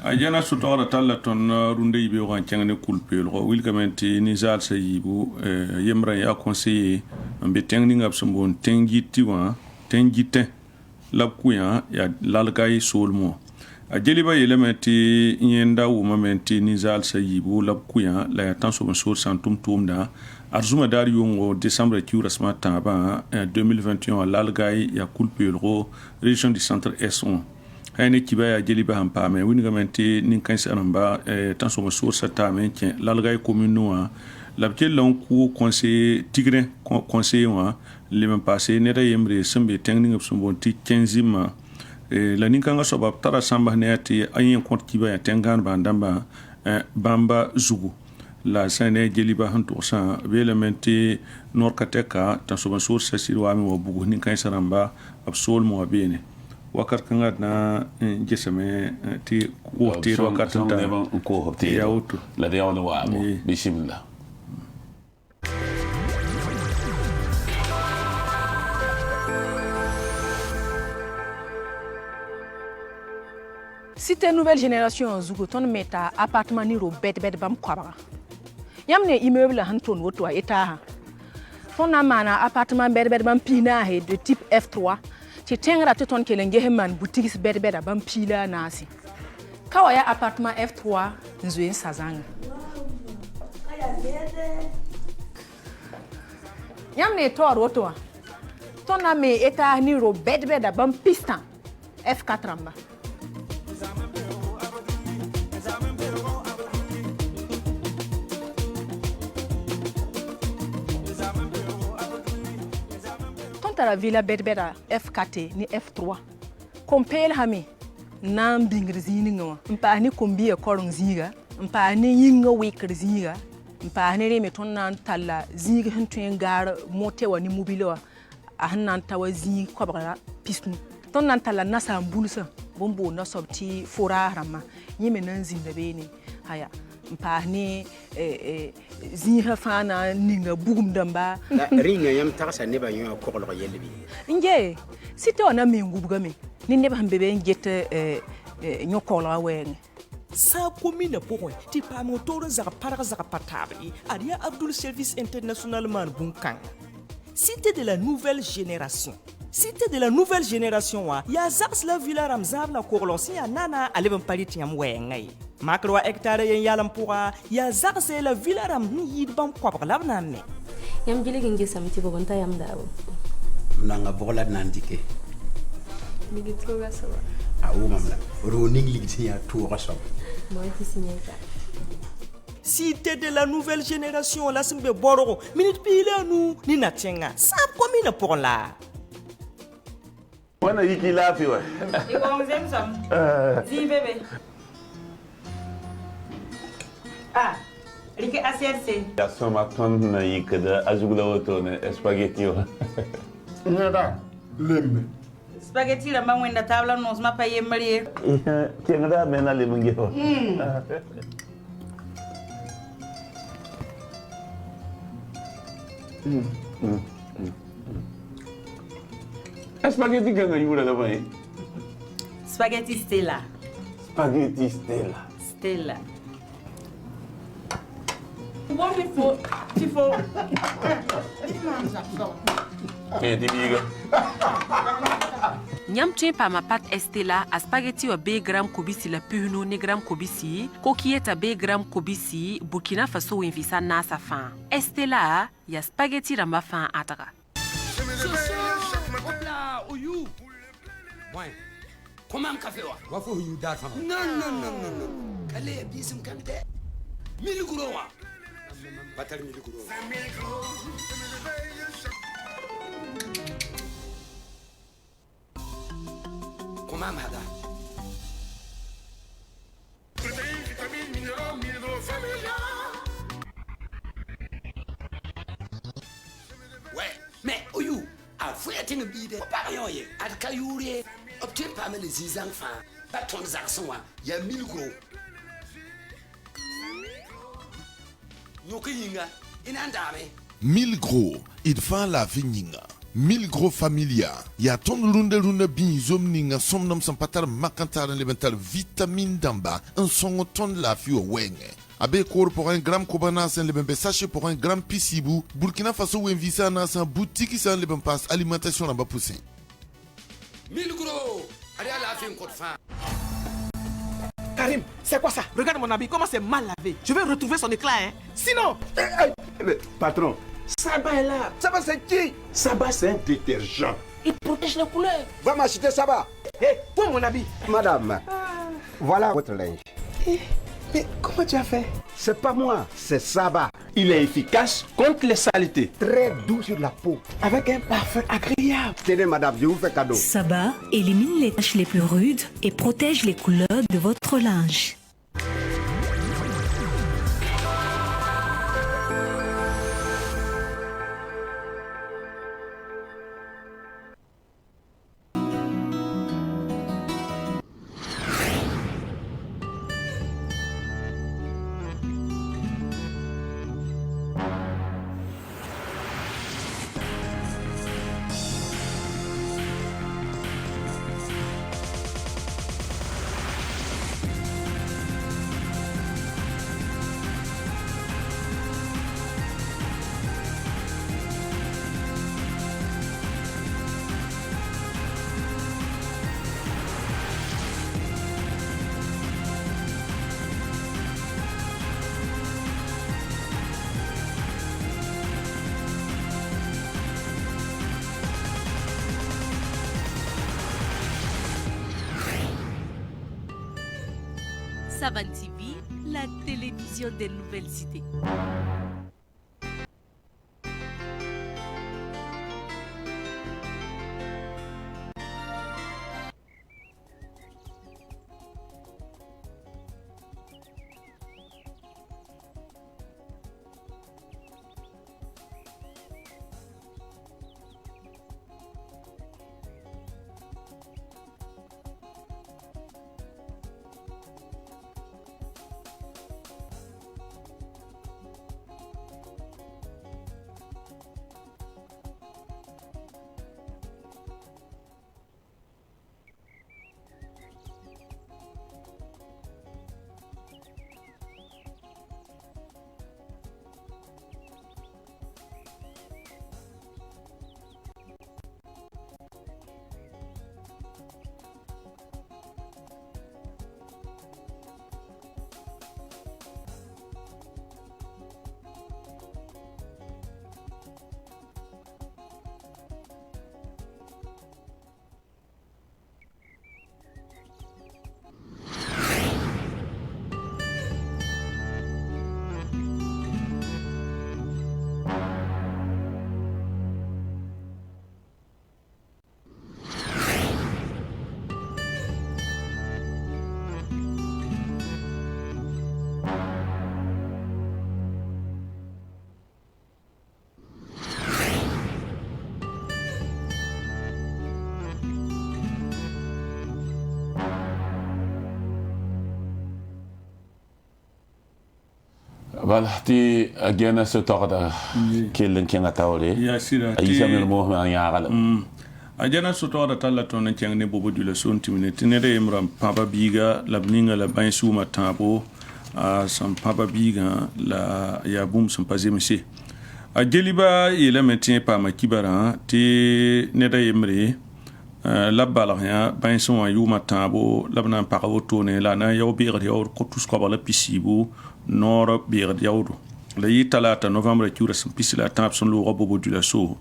agena sotorada talaton runde yibe o kan kulpel ko wilkamenti ni zal sayibu yemra ya conseiller ambe tengning absambon tengiti wa tengite labkuya ya lalgai solmo a jeliba yelementi yenda wu mamenti nizal sayibu labkuya la yatanso msur santum tumda arzuma dar yongo décembre ki rasma taba 2021 lalgai ya kulpelro région du centre S1 hayne kibaya jeliba hampa me wingamenti ninkan sanamba tanso msur satame lalgai commune la bkel la ku conseil tigre conseil wa le même passé ne da yemre sembe tengning sum bon ti 15 la ninkanga soba tara samba ne ati ayen compte ki ba tengan ba ndamba bamba zugu la sane jeliba han to sa velementi nor kateka tan soba sur sa sirwa mi wo bugu nin kan saramba absol mo bene wakar kanga na jesame ti ko ti wakatan ta ko hopti ya utu la de on wa bismillah. Si t'es nouvelle génération zugo ton meta appartement ni ro bed bam kwabara yamne immeuble han ton woto eta ton amana appartement bed bam pina he de type F3 ti tengra te ton kelenge heman boutique bed bam pila nasi kawaya appartement F3 nzoen sazanga yamne tor woto ton ame eta ni ro bed bam pistan F4 amba la villa bedbeda F4 ni F3 compare hami nam bingrzini ngawa mpa ni kombi e korong ziga mpa ni yinga weker ziga mpa ni reme ton nan talla ziga hentuen gar motewa ni mobile a hannan tawa zi kwabara pisnu ton nan talla nasa mbulsa bombo na sobti fora rama yime nan zinda beni haya mpa ni ziha fana ninga bugum damba ringa yam takasa neba yo ko lo yelbi nge sito na mingubuga me ni neba mbebe ngete nyokolo wen sa commune pour ti pa motor za para za patabi aria Abdul Service International man bunkan cité de la nouvelle génération. Cité de la nouvelle génération wa ya zaks la villa ramzar na korlonsi ya nana aleben palit yam wengai makro hectare yen yalam pourra ya zaks la villa ram ni yid bam kwab labna me yam jile ngi samti bo bonta yam dawo nanga bola nandike ngi troga sawa awu mamla ro ning ligi ya tour so mo ti signeta cité de la nouvelle génération la simbe bororo minute pile nous ni natenga sa commune pour la Wana yiki lafi wa. Iko mzee msam. Zi bebe. Like aserse. Ya soma ton na yikada azugula woto na spaghetti wa. Nada. Lembe. Spaghetti la mangwenda tabla nos ma paye marie. Tiengada mena lemungi wa. Spaghetti ganga yura da bai. Spaghetti Stella. Spaghetti Stella. Stella. Bon tifo. Dibiga. Nyam tue pa ma pat Estella a spaghetti wa b gram kobisi la puhno ne gram kobisi kokieta b gram kobisi Burkina Faso invisa nasa fan Estella ya spaghetti ramba fan ataka Ouais. Comment un café wa? Wa fo yu dar fa. Non. Kale bisim kante. 1000 gros wa. Batal 1000 gros. Comment hada? Vitamine minéraux familia. Ouais, mais oyu, a fouetting bide. Pas rien yé. Ad kayuri. Obtient pas mal les enfants. Pas ton garçon, il y a 1000 gros. Yokinga, inandame. 1000 gros, il fait la vigninga. 1000 gros familia. Ya ton runde bin zomninga somnam sampatar makantar elemental vitamine d'amba. Un son ton la fio wenge. Abe kor pour 1 gramme kobana sans le bembe sachet pour 1 gramme pisibou. Burkina Faso ou invisa na sa boutique sans le bembe passe alimentation namba poussin. 1000 gros. Allez à la fin code fin. Karim, c'est quoi ça? Regarde mon habit, comment c'est mal lavé. Je vais retrouver son éclat, hein. Sinon... Patron, Saba est là. Saba c'est qui? Saba c'est un détergent. Il protège les couleurs. Va m'acheter Saba. Hé, pour mon habit. Madame, voilà votre linge. Mais comment tu as fait? C'est pas moi, c'est Saba. Il est efficace contre les saletés. Très doux sur la peau, avec un parfum agréable. Tenez madame, je vous fais cadeau. Saba élimine les taches les plus rudes et protège les couleurs de votre linge. Saban TV, la télévision des nouvelles cités. Voilà, ti agena se torda kelen kenga tawle. Ya sira ti. Ayisa mel mo ma yaagala. Agena se torda talla ton keng ne bobo dula son timine tinere imram papa biga labninga la bain suma tabo sam papa biga la ya bum sam pazemisi. A jeliba yela metien pa makibara ti neda yemre la balaya bain son yuma tabo labna pa wotone la na yo biga yo ko tous ko bala pisibu nord biir yawdu la yi talata novembre ki ras pisila tap son lo robo du la so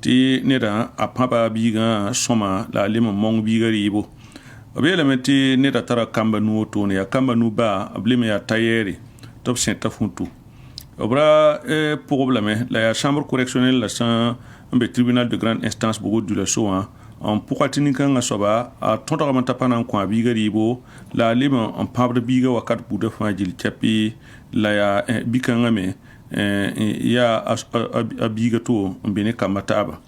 ti neda a papa biga soma la lema mong biga ribo abela meti neda tara kamba nu to ne ya kamba nu ba ableme ya tayeri top senta funtu obra problème la chambre correctionnelle la san un tribunal de grande instance bogo du la so en pourquoi kanga soba a tonto ma tapana ko biga ribo la lema en pabre biga wakat buda fajil chapi la ya bikanga me ya abiga to mbene kamataba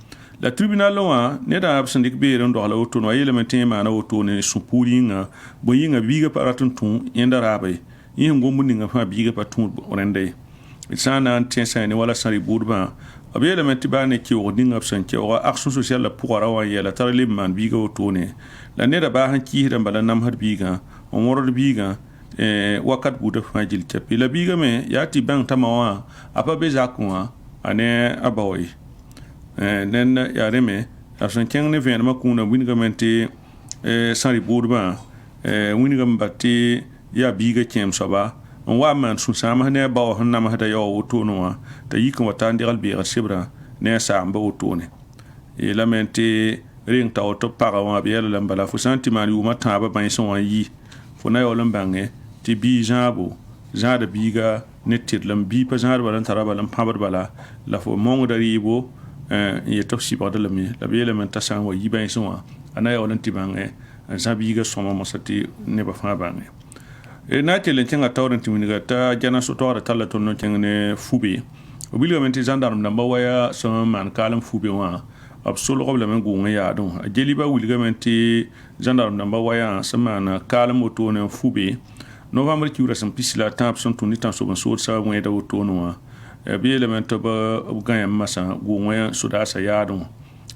la tribunal lawa ne da absendik be ren do la woto no yele meten ma na woto ne supuringa boyinga biga paratun tun yenda rabe yin gombu ninga fa biga patun rende sana tensa ne wala sari budba abele metiba ne ki wodinga absen ki o action sociale la pour rawa yela tarle man biga woto ne la ne da ba han ki hidan bala nam har biga on woro biga wakat buda fajil chapi la biga me yati bang tamawa apa beja kunwa ane abawi nen ya reme asan keng ne ven makuna winga mente sari budba winga mbati ya biga kem saba on wa man su sama ne ba on na ma da yo woto no ta yikan wata ndigal bi sibra ne sa mba woto ne e la mente ring ta auto para wa bi la mbala fu sentiment yu mata ba ban son yi fu na yo lambange ti bi jabo zãada biiga ne tɩdlem bii pa zãad bala n tara bala n pãbd bala la fo mõngda rɩɩbo n yet f sɩbgd lame la b yeelame n ta sã n wa yi bãensẽ wã a na yaool n tɩ bãnge n zã biiga sõma mosã tɩ nebã fãa bãnge na n kell n kẽngã taoor n tɩ winga t'a jana so-toagrã talla tõnd n kẽng ne fube b wilgame tɩ zãndarem dãmbã waya sẽn maan kaalem fube wã b solg b lame n gʋʋng n yaadẽ wã a geliba wilgame tɩ zãndarem dãmbã wayã sẽn maan kaalem wotone n fube novembre kiurã sẽn pis la tãab sẽn tũ ne tãn-sob n soodsa wẽeda wotone wã b yeelame tɩ b gã yãmb masã gʋʋng wẽ sodaasã yaadẽ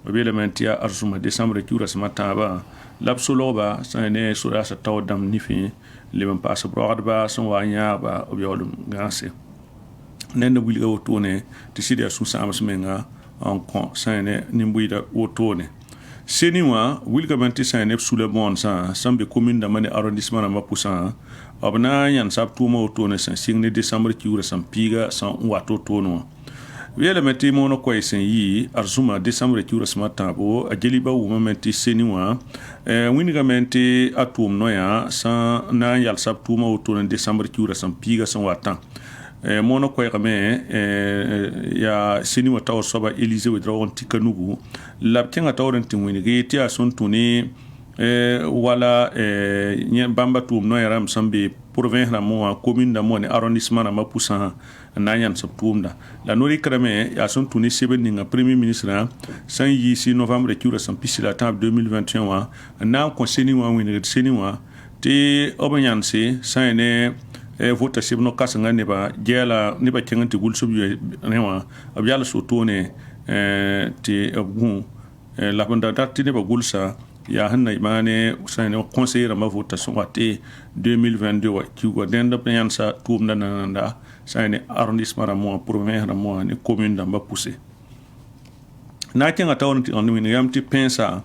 wã b yeelame tɩ yaa arzuma decembre kiurã sẽma tãabã la b solgba sẽn ne sodaasã taoor dãmb nifẽ leb n paas b roagdba sẽn wa n yãagba b yaoolem gãase ned n wilga wotone tɩ sɩd yaa sũ-sãams menga n kõ sẽn ne nin-bʋɩɩda wotone seni wã wilgame tɩ sẽn ne b sula bõonsã sẽn be commune dãmbã ne arrondissement rãmbã pʋsã b na n yãnd sab tʋʋma wotone sẽn sɩng ne decembre kiurã sẽn piiga sẽn wat wotone wã b yeelame tɩ moonã koɛɛ sẽn yɩ arzuma decembre kiurã sẽma tãabo a geliba wʋmame tɩ seni wã wingame tɩ a tʋʋm noyã sẽn na n yalsa b tʋʋma wotone decembre kiurã sẽn piiga sẽn watã moonã koɛɛgame yaa seni wã taoor soaba élise wedraog n tika nugu la b kẽngã taoor n tɩ wĩnge tɩ yaa sẽn tũ ne wala bãmba tʋʋm noyã rãmb sẽn be province rãmbẽ wã commune dãmbẽ wã ne arrondissement rãmbã pʋsã n na n yãnd sb tʋʋmda la no-rɩkrame yaa sẽn tũ ne sebd ninga premier ministrã sẽn yiisi novembre kiurã sẽn pis la tãab 2021 wã n na n kõ seni wã wĩnegd seni wã tɩ b yãnse sã ne vota seb no-kãsengã nebã gɛɛla nebã kẽng tɩ gʋlsb ne wã b yals wotone tɩ b gũ la b n da dat tɩ nebã gʋlsa yaa sẽn na maane sẽn ne conseil rãmbã vota sẽn wa tɩ 2022 wa kiuga dẽnd b yãnsa tʋʋmda nananda sẽn ne arrondissement rãmbẽ wã province rãmbẽ wã ne commune dãmbã pʋse na n kẽngã taoor n tɩ n wing yam tɩ pẽensa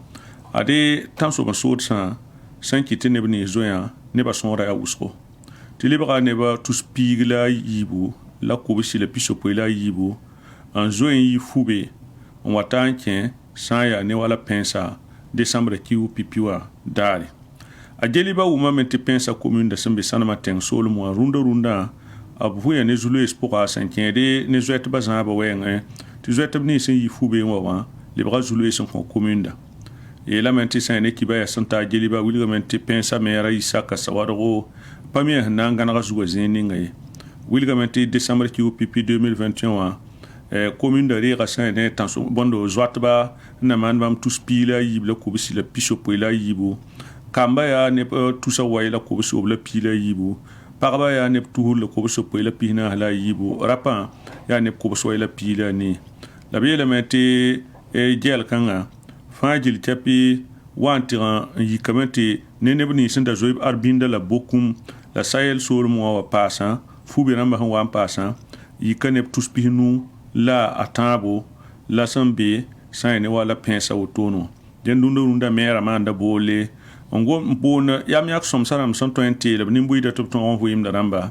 ade tãn-sob n soodsã sẽn kɩ tɩ neb ne zoyã nebã sõora yaa wʋsgo tɩ lebga nebã tus piig la a yiibu la kobsi la pisopoe la a yiibu n zoe n yɩ fube n wa ta n kẽ sã n yaa ne wala pẽensa decembre kiu pipi wã daare a geliba wʋmame tɩ pẽensa commune da sẽn be sãnemã tẽng soolem wã rũndã b vʋya ne zuloees pʋga sẽn kẽede ne zoɛtbã zãabã wɛɛngẽ tɩ zoɛtb nins sẽn yɩ fube wã wã lebga zuloees n kõ commune da yeelame tɩ sã ne kiba yaa sẽn taa geliba wilgame tɩ pẽensa meera yɩ saka sawadgo pa me sẽn na n gãnega zugã zĩig ninga ye wilgame tɩ decembre kiu pipi 2021 wã commune da reega sã ne bõnd zoatba n na maan bãmb tus pii la a yiib la kobsi la pisopoe la a yiibu kamba yaa neb tusa wai la kobsoob la pii la a yiibu pagba yaa neb tusr la kobsopoe la pisnaas la a yiibu rapã yaa neb kobs wai la pii la a ne la b yeelame tɩ gɛɛl-kãngã fãa gil tɛpɩ wa n tɩg n yikame tɩ ne neb nins sẽn da zoe arbĩnda la bokum la sahel soolem wã wa paasã fube rãmbã sẽn wa n paasã yika neb tus pis nu la a tãabo la sẽn be sã ne wala pẽensa wotone wã dẽn rũndã meera maanda boole n boond yam yak sõmsa rãmb sẽn tõe n teelb nin-bʋɩɩda tɩ b tõog n vɩɩmda rãmba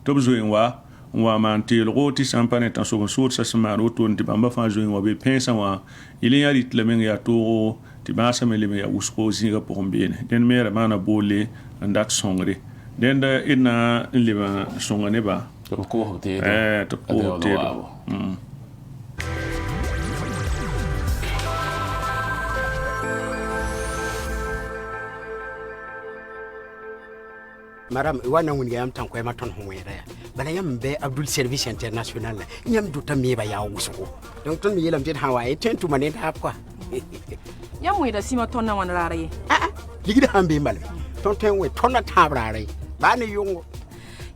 tɩ b zoe n wa maan teelgo tɩ sã n pa ne tãn-sob n soodsa sẽn maan wotone tɩ bãmba fãa zoe n wa be pẽensã wã yɩl n yaa rɩt la meng yaa toogo tɩ bãasame leme yaa wʋsgo zĩigã pʋgẽ beene dẽnd meera maana boole n dat sõngre dẽnd d na n leb n sõnga nebã tɩ b koosg teedo Madame, wana wuni yam tan ko ma ton ho wera ya. Bala yam be Abdul Service International. Yam do ta me ba ya wusko. Donc ton yelam jet hawaye ten to manen ha quoi. Yam we da sima ton na wan rare. Ligida hambe mbal. Ton ten we ton na tabrare. Ba ne yongo.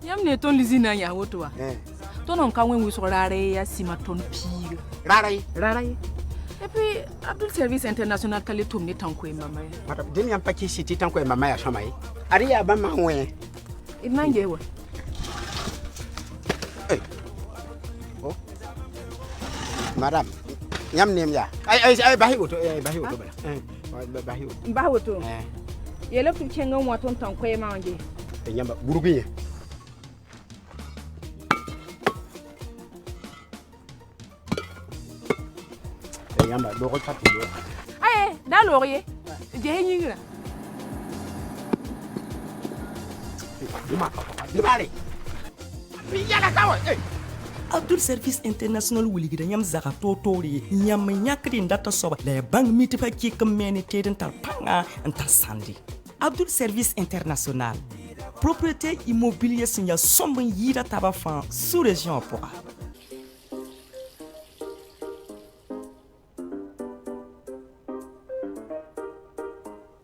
Yam ne ton lizina ya wotwa. Ton on kan wen wuso rare ya sima ton pire. Rare. Et puis Abdul Service International kale tum ne tan ko e mama. Madame, den yam pa ki city tan ko e mama ya shamaye. Ari ya ba ma we. Inange wa. Oh. Madame, yam nem ya. Ay bahi woto bala. Bahi woto. Yele pu kenga mo ton tan ko e manje. E nyamba burugiye. Yamba do ko fatu do. Ay, da lorier. Je hingira. Abdul Service International wilgida yam zaga totori yam nyakri ndata soba la bang mitipa ki kamene teden tar panga antar sandi. Abdul Service International, propriété immobilier signa sombre yira tabafan sous région Poa.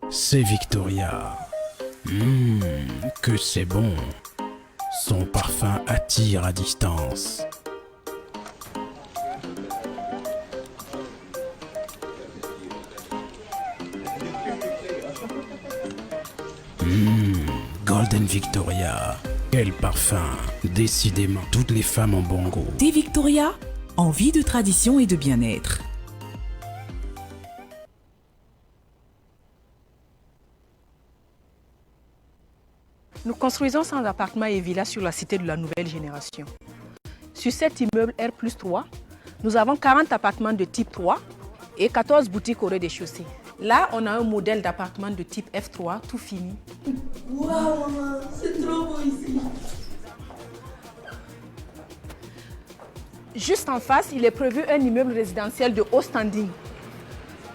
C'est Victoria. Que c'est bon. Son parfum attire à distance. Golden Victoria. Quel parfum. Décidément, toutes les femmes ont bon goût. Thé Victoria, envie de tradition et de bien-être. Nous construisons 100 appartements et villas sur la cité de la nouvelle génération. Sur cet immeuble R+3, nous avons 40 appartements de type 3 et 14 boutiques au rez-de-chaussée. Là, on a un modèle d'appartement de type F3 tout fini. Waouh, maman, c'est trop beau ici. Juste en face, il est prévu un immeuble résidentiel de haut standing,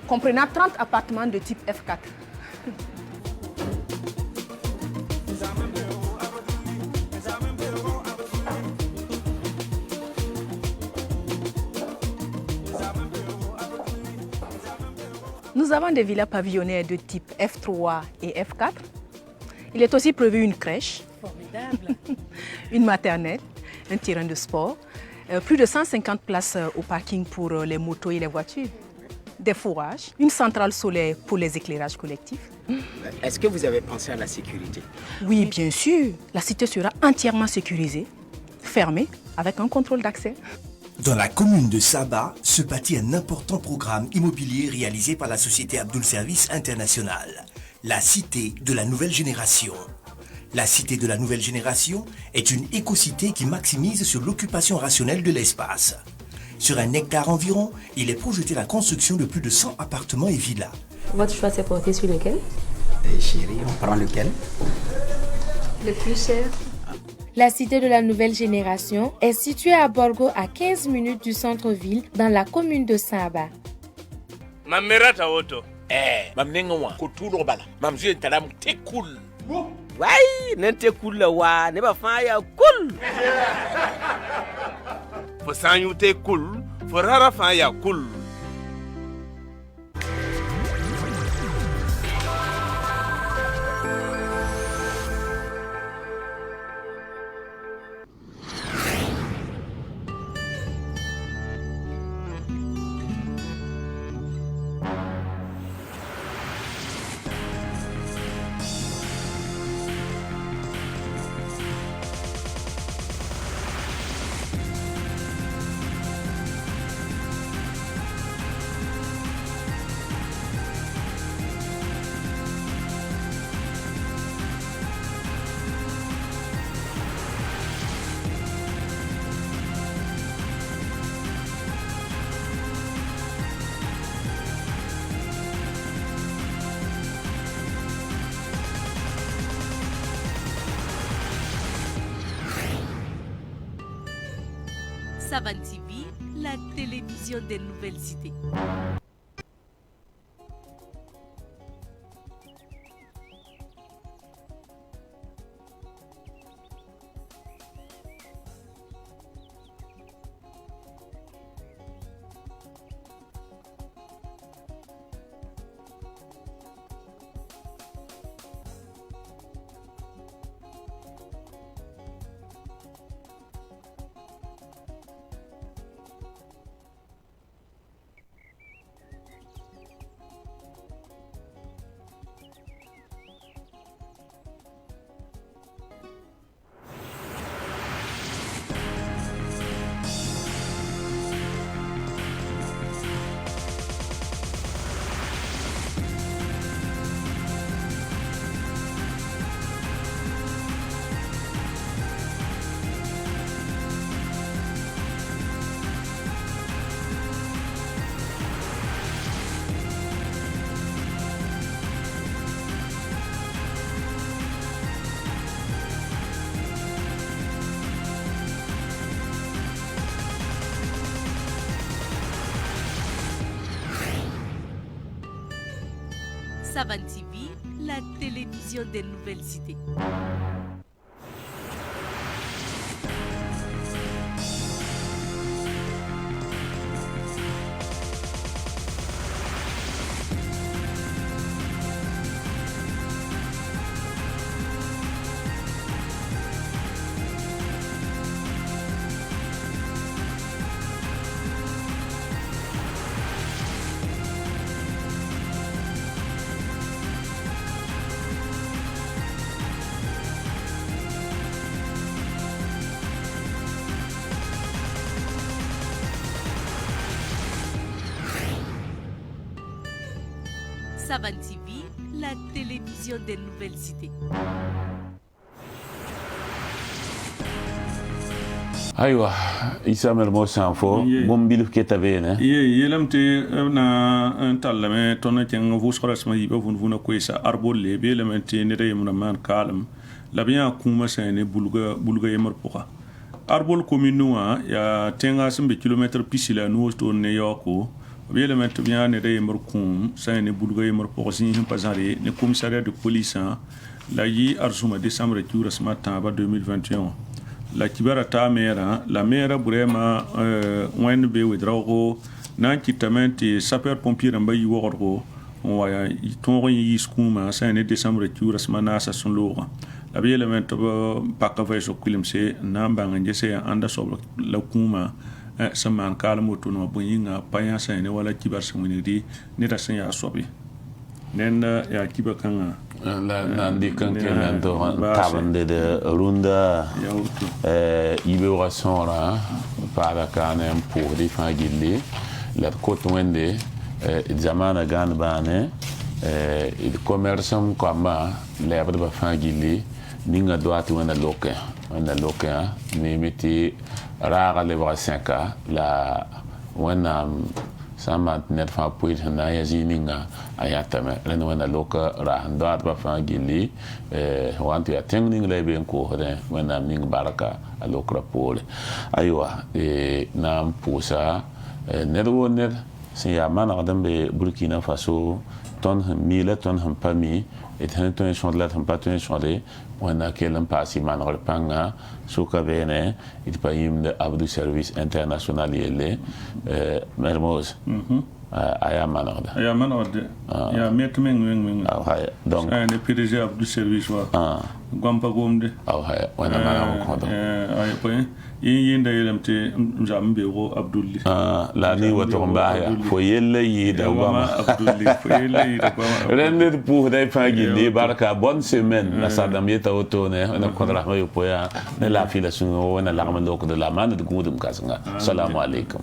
comprenant 30 appartements de type F4. Nous avons des villas pavillonnaires de type F3 et F4. Il est aussi prévu une crèche, une maternelle, un terrain de sport, plus de 150 places au parking pour les motos et les voitures, des fourrages, une centrale solaire pour les éclairages collectifs. Est-ce que vous avez pensé à la sécurité? Oui, bien sûr. La cité sera entièrement sécurisée, fermée, avec un contrôle d'accès. Dans la commune de Saba se bâtit un important programme immobilier réalisé par la société Abdul Service International, la Cité de la Nouvelle Génération. La Cité de la Nouvelle Génération est une écocité qui maximise sur l'occupation rationnelle de l'espace. Sur 1 hectare environ, il est projeté la construction de plus de 100 appartements et villas. Votre choix s'est porté sur lequel? Chérie, on prend lequel? Le plus cher. La Cité de la Nouvelle Génération est située à Borgo à 15 minutes du centre-ville dans la commune de Saba. Mamerata woto. Mamnenga wa kutulo bala. Mamzie talam te cool. Wai, nente cool la wa, ne ba fa ya cool. Fo sanyu te cool, fo rara fa ya cool. Savan TV, la télévision des nouvelles cités. Savan TV, la télévision des nouvelles cités. Savan TV, la télévision des nouvelles cités. aywa isa mermo sanfo bombil ketabene yelamte na tallame tonna ken vus khalasma yiba vun ko isa arbol le be lamante ne re mun man kalm la bien kuma sene bulga yemar poka arbol commune ya tenga sembe kilomètre pisila no to ne yoko be lamante bien ne re yemar kum sene bulga yemar poka sin pasare ne commissariat de police la yi arsuma décembre tour ce matin 2021 la kibara ta mera la mera burema wen be wedrago nan kitamente sapeur pompier mba yi worgo waya ton yi skuma sa ne décembre tour asmana sa son lora la be element pakka vai so kulimse namba nganje se anda so la kuma saman kalmo to no bunyinga paya sa ne wala kibar samunidi ne da san ya sobi nen ya kiba kanga nandi kankemento tabande de runda libération là para kanem pour di fagili la côte wende zamana gan bane il commerce comme la ba fagili ninga doati wenda loke ni meti rara le bra 5 la wena sama net fa puit na ya zininga ayatame reno wena loka ra ndat ba fa gili wantu ya tengning lebe ko hore wena ning baraka alokra pole aywa nam pusa nedwo ned si ya mana dambe Burkina Faso ton mila ton pami et han ton chondla ton pas ton chondé wena kelam pasi man panga suka bene it payim de Abdou Service International yele Mermoz aya manorde ya metmen donc ne PDG Abdou Service wa gwampa gomde wana mana ko ay point yin da yelamte mzambe go Abdouli la ni wato mbaya fo yelle yi da gwama Abdouli fo yelle yi da gwama rende pour des fagili barka bonne semaine na sadam yeta otone na kodra ma yopoya na la fila sungo na la mando ko de la man de gudum kasanga assalamu alaikum